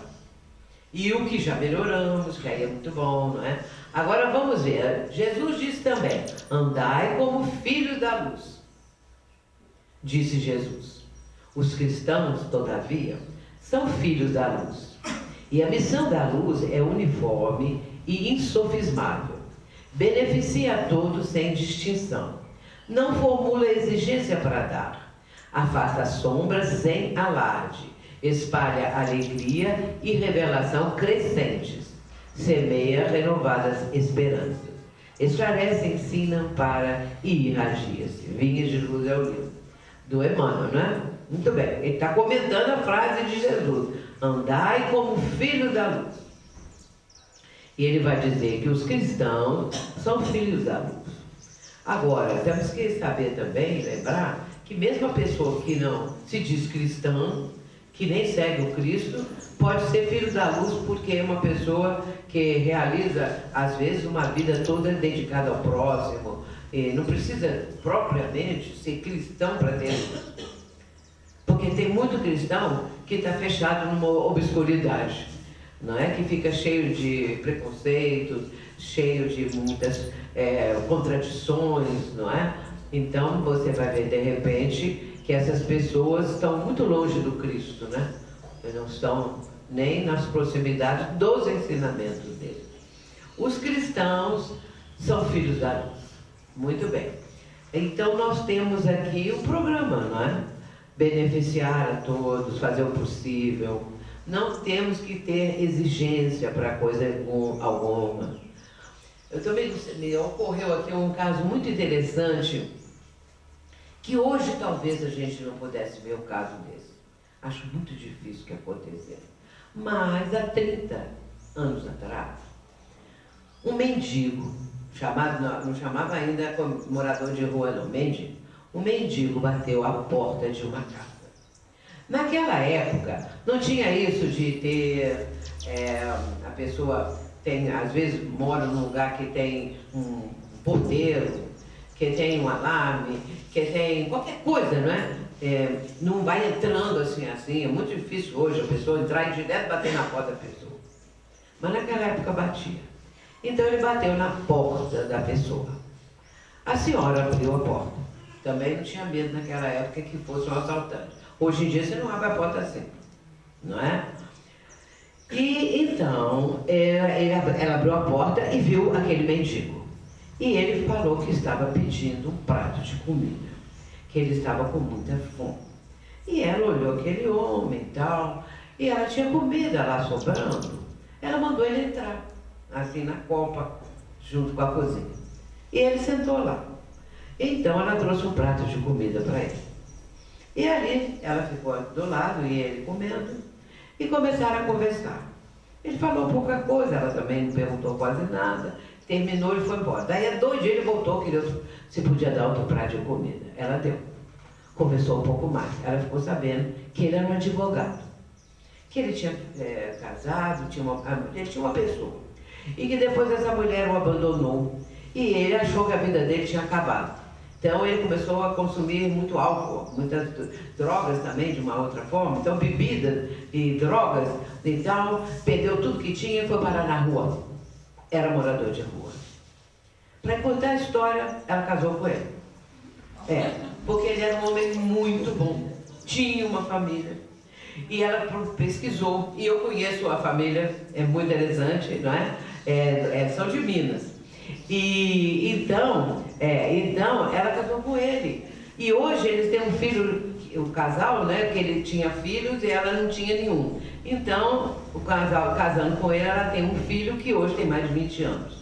E o que já melhoramos, que aí é muito bom, não é? Agora vamos ver, Jesus disse também, andai como filhos da luz. Disse Jesus. Os cristãos, todavia, são filhos da luz. E a missão da luz é uniforme e insofismável. Beneficia a todos sem distinção. Não formula exigência para dar. Afasta sombras sem alarde. Espalha alegria e revelação crescentes. Semeia renovadas esperanças. Esclarece, ensina, ampara e irradia-se. Vinhas de luz é o livro do Emmanuel, não é? Muito bem, ele está comentando a frase de Jesus. Andai como filhos da luz. E ele vai dizer que os cristãos são filhos da luz. Agora, temos que saber também, lembrar, que mesmo a pessoa que não se diz cristã, que nem segue o Cristo, pode ser filho da luz porque é uma pessoa que realiza, às vezes, uma vida toda dedicada ao próximo. E não precisa, propriamente, ser cristão para ter luz. Porque tem muito cristão que está fechado numa obscuridade, não é? Que fica cheio de preconceitos, cheio de muitas contradições, não é? Então você vai ver de repente que essas pessoas estão muito longe do Cristo, né? Não estão nem nas proximidades dos ensinamentos dele. Os cristãos são filhos da luz. Muito bem. Então nós temos aqui um programa, não é? Beneficiar a todos, fazer o possível. Não temos que ter exigência para coisa alguma. Eu também me ocorreu aqui um caso muito interessante, que hoje talvez a gente não pudesse ver um caso desse. Acho muito difícil que acontecesse. Mas há 30 anos atrás, um mendigo, não chamava ainda morador de rua não, mendigo. Um mendigo bateu à porta de uma casa. Naquela época, não tinha isso de ter, a pessoa tem, às vezes mora num lugar que tem um porteiro, que tem um alarme, que tem qualquer coisa, não é? Não vai entrando assim, é muito difícil hoje a pessoa entrar e direto bater na porta da pessoa. Mas naquela época batia. Então ele bateu na porta da pessoa. A senhora abriu a porta. Também não tinha medo naquela época que fosse um assaltante. Hoje em dia você não abre a porta assim, não é? E então ela abriu a porta e viu aquele mendigo. E ele falou que estava pedindo um prato de comida, que ele estava com muita fome. E ela olhou aquele homem e tal, e ela tinha comida lá sobrando. Ela mandou ele entrar, assim na copa, junto com a cozinha. E ele sentou lá. Então ela trouxe um prato de comida para ele. E ali ela ficou do lado e ele comendo, e começaram a conversar. Ele falou pouca coisa, ela também não perguntou quase nada. Terminou e foi embora. Daí a 2 dias ele voltou, queria se podia dar outro prato de comida. Ela deu. Conversou um pouco mais. Ela ficou sabendo que ele era um advogado. Que ele tinha casado, ele tinha uma pessoa. E que depois essa mulher o abandonou. E ele achou que a vida dele tinha acabado. Então ele começou a consumir muito álcool, muitas drogas também, de uma outra forma. Então bebidas e drogas e tal, perdeu tudo que tinha e foi parar na rua. Era morador de rua. Para contar a história, ela casou com ele. Porque ele era um homem muito bom. Tinha uma família. E ela pesquisou. E eu conheço a família, é muito interessante, não é? São de Minas. E então ela casou com ele. E hoje eles têm um filho, o casal, né? Que ele tinha filhos e ela não tinha nenhum. Então, o casal casando com ele, ela tem um filho que hoje tem mais de 20 anos.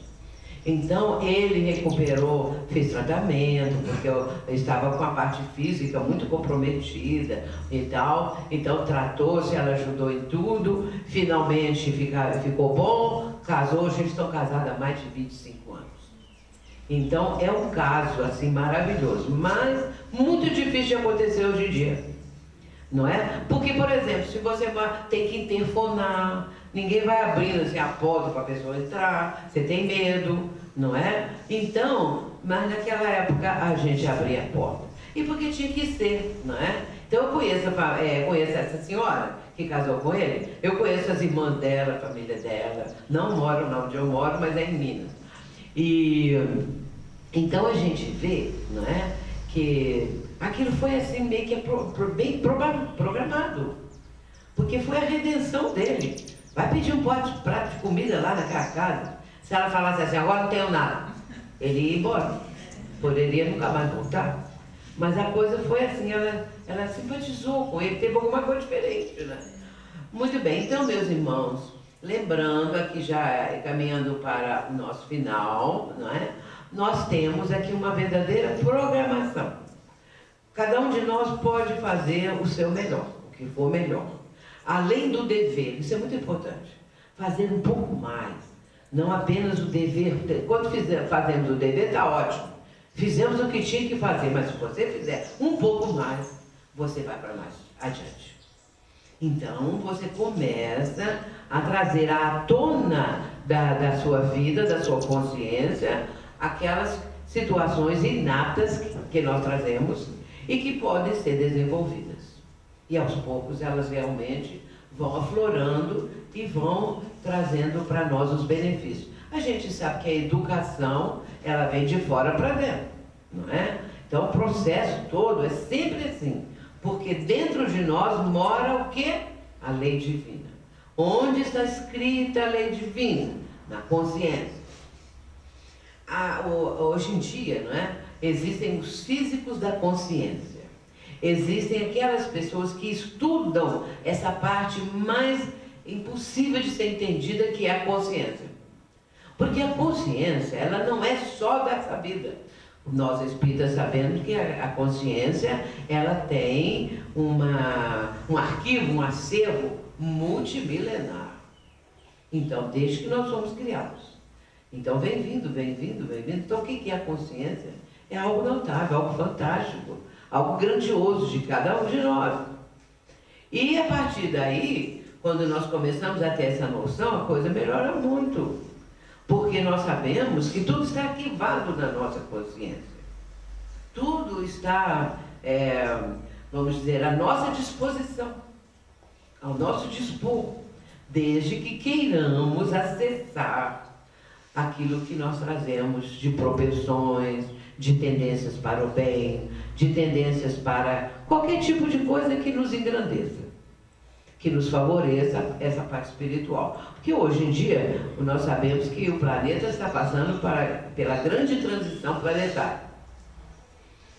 Então, ele recuperou, fez tratamento, porque eu estava com a parte física muito comprometida e tal. Então, tratou-se, ela ajudou em tudo. Finalmente ficou bom, casou. Hoje eles estão casados há mais de 25 anos. Então, é um caso, assim, maravilhoso. Mas muito difícil de acontecer hoje em dia. Não é? Porque, por exemplo, se você tem que interfonar, ninguém vai abrindo assim, a porta para a pessoa entrar, você tem medo, não é? Então, mas naquela época a gente abria a porta. E porque tinha que ser, não é? Então eu conheço conheço essa senhora que casou com ele, eu conheço as irmãs dela, a família dela, não moram onde eu moro, mas é em Minas. E então a gente vê, não é, que aquilo foi assim meio que bem programado, porque foi a redenção dele. Vai pedir um prato de comida lá naquela casa, se ela falasse assim, agora não tenho nada, ele ia embora, poderia nunca mais voltar. Mas a coisa foi assim, ela simpatizou com ele, teve alguma coisa diferente, né? Muito bem, então, meus irmãos, lembrando aqui já caminhando para o nosso final, não é? Nós temos aqui uma verdadeira programação. Cada um de nós pode fazer o seu melhor, o que for melhor. Além do dever, isso é muito importante, fazer um pouco mais, não apenas o dever. Quando fazemos o dever, está ótimo. Fizemos o que tinha que fazer, mas se você fizer um pouco mais, você vai para mais adiante. Então, você começa a trazer à tona da sua vida, da sua consciência, aquelas situações inatas que nós trazemos e que podem ser desenvolvidas. E aos poucos elas realmente vão aflorando e vão trazendo para nós os benefícios. A gente sabe que a educação, ela vem de fora para dentro, não é? Então o processo todo é sempre assim, porque dentro de nós mora o quê? A lei divina. Onde está escrita a lei divina? Na consciência. Hoje em dia, não é? Existem os físicos da consciência. Existem aquelas pessoas que estudam essa parte mais impossível de ser entendida, que é a consciência. Porque a consciência, ela não é só dessa vida. Nós espíritas sabemos que a consciência, ela tem um arquivo, um acervo multimilenar. Então, desde que nós somos criados. Então, vem vindo. Então, o que é a consciência? É algo notável, algo fantástico, algo grandioso de cada um de nós. E a partir daí, quando nós começamos a ter essa noção, a coisa melhora muito. Porque nós sabemos que tudo está arquivado na nossa consciência. Tudo está, vamos dizer, à nossa disposição, ao nosso dispor, desde que queiramos acessar aquilo que nós trazemos de propensões, de tendências para o bem, de tendências para qualquer tipo de coisa que nos engrandeça, que nos favoreça essa parte espiritual. Porque hoje em dia, nós sabemos que o planeta está passando pela grande transição planetária.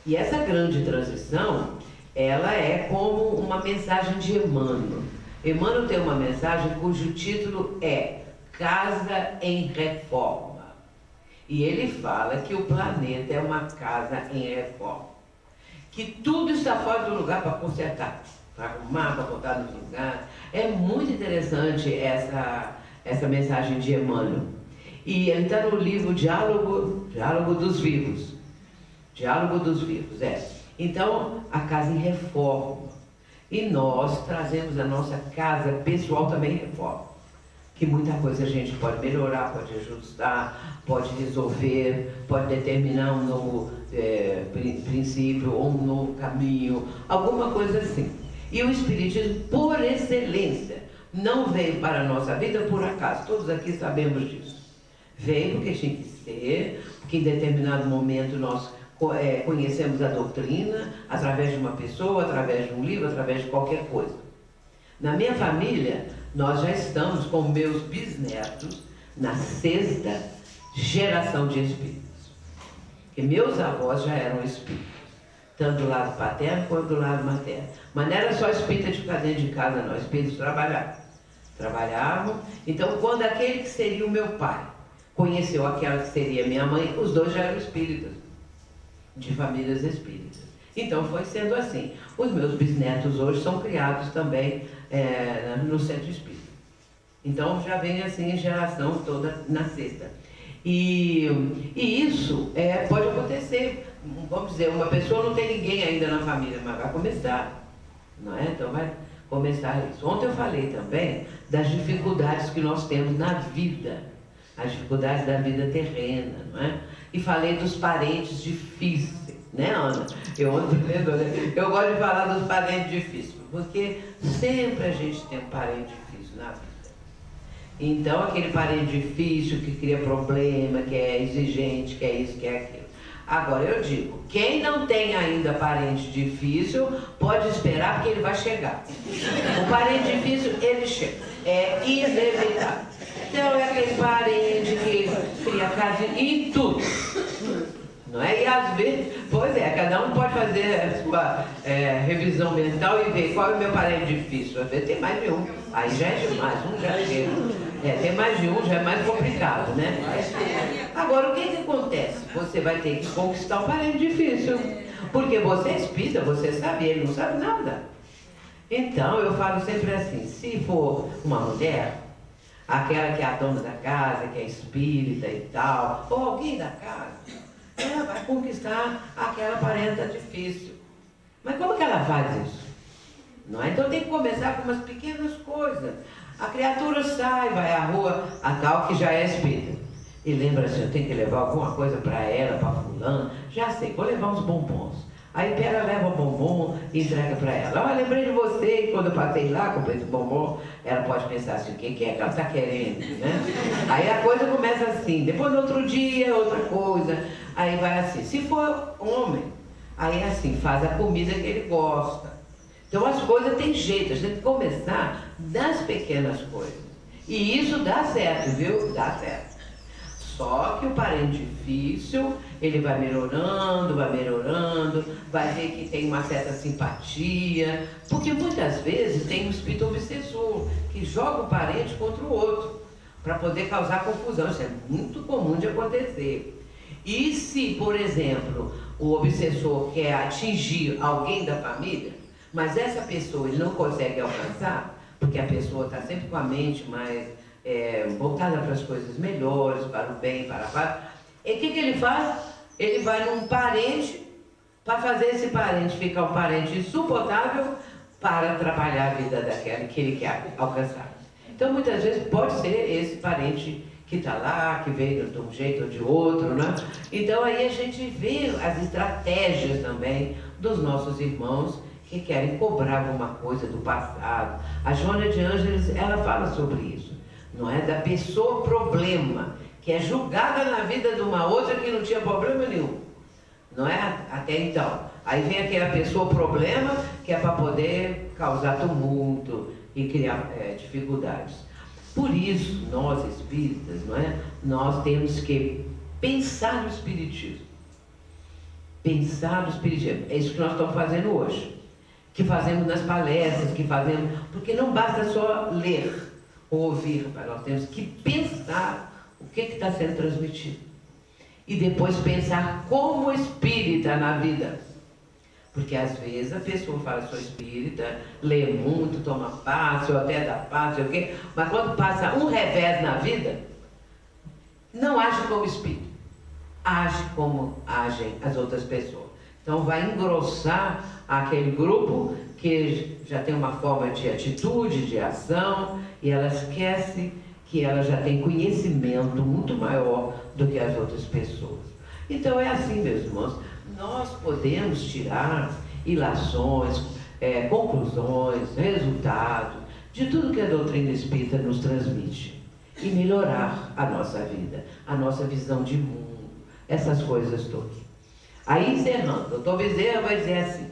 E essa grande transição, ela é como uma mensagem de Emmanuel. Emmanuel tem uma mensagem cujo título é Casa em Reforma. E ele fala que o planeta é uma casa em reforma. Que tudo está fora do lugar para consertar, para arrumar, para botar nos lugares. É muito interessante essa mensagem de Emmanuel. E ele está no livro Diálogo dos Vivos. Diálogo dos Vivos, Então, a casa em reforma. E nós trazemos a nossa casa pessoal também em reforma. Que muita coisa a gente pode melhorar, pode ajustar, pode resolver, pode determinar um novo princípio ou um novo caminho, alguma coisa assim. E o Espiritismo, por excelência, não veio para a nossa vida por acaso, todos aqui sabemos disso. Veio porque tinha que ser, porque em determinado momento nós conhecemos a doutrina, através de uma pessoa, através de um livro, através de qualquer coisa. Na minha família, nós já estamos com meus bisnetos na 6ª geração de espíritos. Porque meus avós já eram espíritos, tanto do lado paterno quanto do lado materno. Mas não era só espírita de ficar dentro de casa, não. Espíritos trabalhavam. Então, quando aquele que seria o meu pai conheceu aquela que seria minha mãe, os dois já eram espíritas, de famílias espíritas. Então, foi sendo assim. Os meus bisnetos hoje são criados também no centro espírita. Então, já vem assim a geração toda na 6ª. E isso pode acontecer. Vamos dizer, uma pessoa não tem ninguém ainda na família, mas vai começar, não é? Então vai começar isso. Ontem eu falei também das dificuldades que nós temos na vida, as dificuldades da vida terrena, não é? E falei dos parentes difíceis, né, Ana? Eu gosto de falar dos parentes difíceis, porque sempre a gente tem um parente difícil na vida. Então, aquele parente difícil que cria problema, que é exigente, que é isso, que é aquilo. Agora, eu digo, quem não tem ainda parente difícil, pode esperar, porque ele vai chegar. O parente difícil, ele chega. É inevitável. Então, é aquele parente que cria casa em tudo. Não é? E às vezes, pois é, cada um pode fazer a sua revisão mental e ver qual é o meu parente difícil. Às vezes tem mais de um. Aí já é demais, um já chega. Tem mais de um, já é mais complicado, né? Agora, o que acontece? Você vai ter que conquistar um parente difícil. Porque você é espírita, você sabe, ele não sabe nada. Então, eu falo sempre assim, se for uma mulher, aquela que é a dona da casa, que é espírita e tal, ou alguém da casa, ela vai conquistar aquela parenta difícil. Mas como que ela faz isso? Não é? Então tem que começar com umas pequenas coisas. A criatura sai, vai à rua, a tal que já é espírita. E lembra assim, eu tenho que levar alguma coisa para ela, para fulano. Já sei, vou levar uns bombons. Aí pega, leva o bombom e entrega para ela. Olha, lembrei de você, e quando eu passei lá, comprei esse bombom, ela pode pensar assim, o que é que ela está querendo, né? Aí a coisa começa assim, depois no outro dia, outra coisa. Aí vai assim, se for homem, aí é assim, faz a comida que ele gosta. Então as coisas têm jeito, a gente tem que começar das pequenas coisas. E isso dá certo, viu? Dá certo. Só que o parente difícil, ele vai melhorando, vai ver que tem uma certa simpatia, porque muitas vezes tem um espírito obsessor, que joga o parente contra o outro, para poder causar confusão. Isso é muito comum de acontecer. E se, por exemplo, o obsessor quer atingir alguém da família, mas essa pessoa ele não consegue alcançar, porque a pessoa está sempre com a mente mais voltada para as coisas melhores, para o bem, para a paz. E o que ele faz? Ele vai num parente, para fazer esse parente ficar um parente insuportável, para atrapalhar a vida daquela que ele quer alcançar. Então, muitas vezes, pode ser esse parente que está lá, que veio de um jeito ou de outro, né? Então, aí a gente vê as estratégias também dos nossos irmãos que querem cobrar alguma coisa do passado. A Joana de Ângeles, ela fala sobre isso, não é? Da pessoa problema, que é julgada na vida de uma outra que não tinha problema nenhum, não é? Até então. Aí vem aquela pessoa problema, que é para poder causar tumulto e criar dificuldades. Por isso, nós espíritas, não é? Nós temos que pensar no espiritismo. Pensar no espiritismo. É isso que nós estamos fazendo hoje. Que fazemos nas palestras, que fazemos... Porque não basta só ler ou ouvir, nós temos que pensar o que está sendo transmitido. E depois pensar como espírita na vida. Porque às vezes a pessoa fala, sou espírita, lê muito, toma passe, ou até dá passe, o quê? Mas quando passa um revés na vida, não age como espírito. Age como agem as outras pessoas. Então vai engrossar aquele grupo que já tem uma forma de atitude, de ação, e ela esquece que ela já tem conhecimento muito maior do que as outras pessoas. Então é assim, meus irmãos, nós podemos tirar ilações, conclusões, resultados de tudo que a doutrina espírita nos transmite e melhorar a nossa vida, a nossa visão de mundo, essas coisas todas. Aí, encerrando, o Dr. Bezerra vai dizer assim: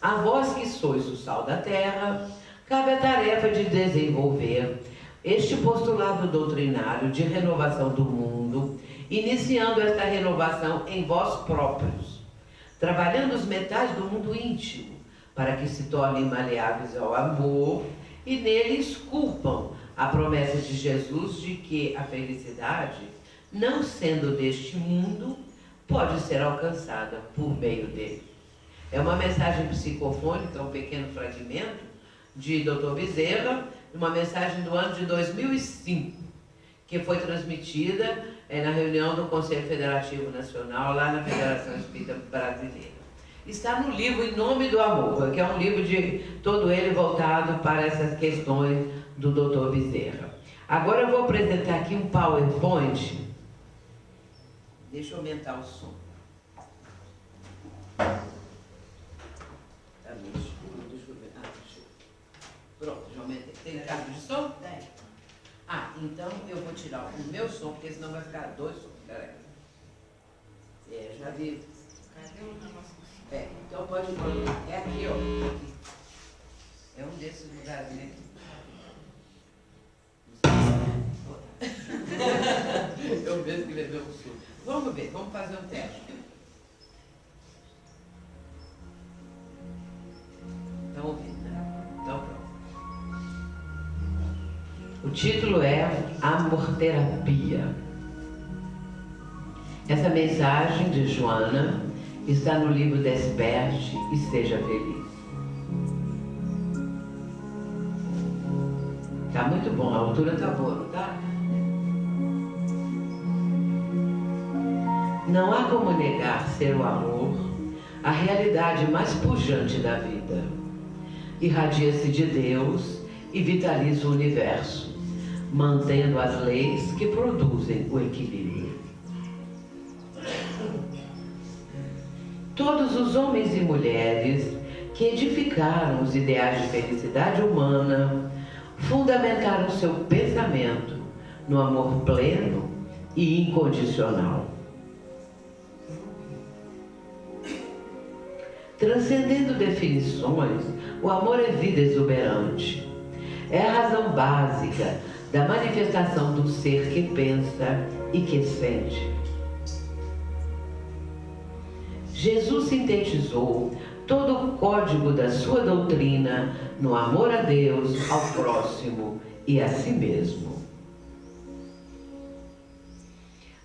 a vós que sois o sal da terra, cabe a tarefa de desenvolver este postulado doutrinário de renovação do mundo, iniciando esta renovação em vós próprios, trabalhando os metais do mundo íntimo, para que se tornem maleáveis ao amor e nele esculpam a promessa de Jesus de que a felicidade, não sendo deste mundo, pode ser alcançada por meio dele. É uma mensagem psicofônica, um pequeno fragmento de Dr. Bezerra, uma mensagem do ano de 2005, que foi transmitida na reunião do Conselho Federativo Nacional, lá na Federação Espírita Brasileira. Está no livro Em Nome do Amor, que é um livro de todo ele voltado para essas questões do Dr. Bezerra. Agora eu vou apresentar aqui um PowerPoint. Deixa eu aumentar o som. Pronto, já aumentei. Tem cabo de som? Tem. Ah, então eu vou tirar o meu som, porque senão vai ficar dois sons. Peraí. Já vi. Cadê o negócio? Então pode colocar. É aqui, ó. Aqui. É um desses lugares mesmo. Eu mesmo que levei um susto. Vamos ver, vamos fazer um teste. Estão ouvindo, né? Então pronto. O título é Amor-terapia. Essa mensagem de Joana está no livro Desperte e Seja Feliz. Tá muito bom, a altura tá boa, não tá? Não há como negar ser o amor a realidade mais pujante da vida. Irradia-se de Deus e vitaliza o universo, mantendo as leis que produzem o equilíbrio. Todos os homens e mulheres que edificaram os ideais de felicidade humana fundamentaram seu pensamento no amor pleno e incondicional. Transcendendo definições, o amor é vida exuberante. É a razão básica da manifestação do ser que pensa e que sente. Jesus sintetizou todo o código da sua doutrina no amor a Deus, ao próximo e a si mesmo.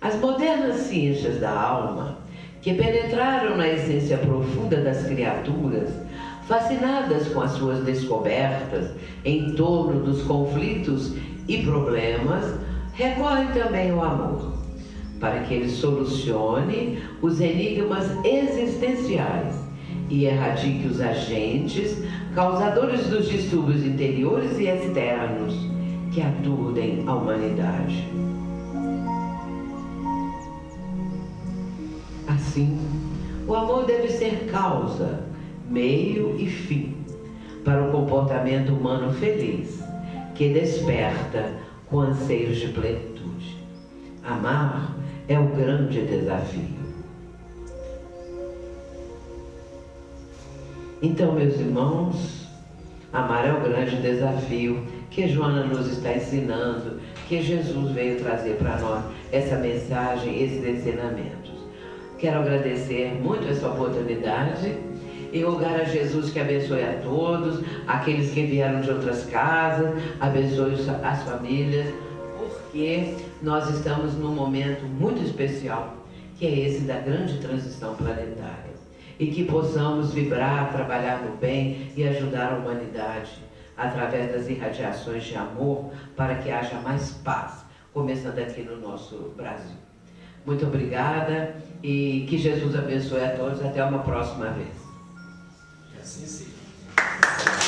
As modernas ciências da alma, que penetraram na essência profunda das criaturas, fascinadas com as suas descobertas em torno dos conflitos e problemas, recorrem também ao amor, para que ele solucione os enigmas existenciais e erradique os agentes causadores dos distúrbios interiores e externos que aturdem a humanidade. Assim, o amor deve ser causa, meio e fim para o comportamento humano feliz, que desperta com anseios de plenitude. Amar é o grande desafio. Então, meus irmãos, amar é o grande desafio que Joana nos está ensinando, que Jesus veio trazer para nós essa mensagem, esses ensinamentos. Quero agradecer muito essa oportunidade e rogar a Jesus que abençoe a todos, aqueles que vieram de outras casas, abençoe as famílias, porque nós estamos num momento muito especial, que é esse da grande transição planetária. E que possamos vibrar, trabalhar no bem e ajudar a humanidade através das irradiações de amor para que haja mais paz, começando aqui no nosso Brasil. Muito obrigada e que Jesus abençoe a todos. Até uma próxima vez. Que assim seja.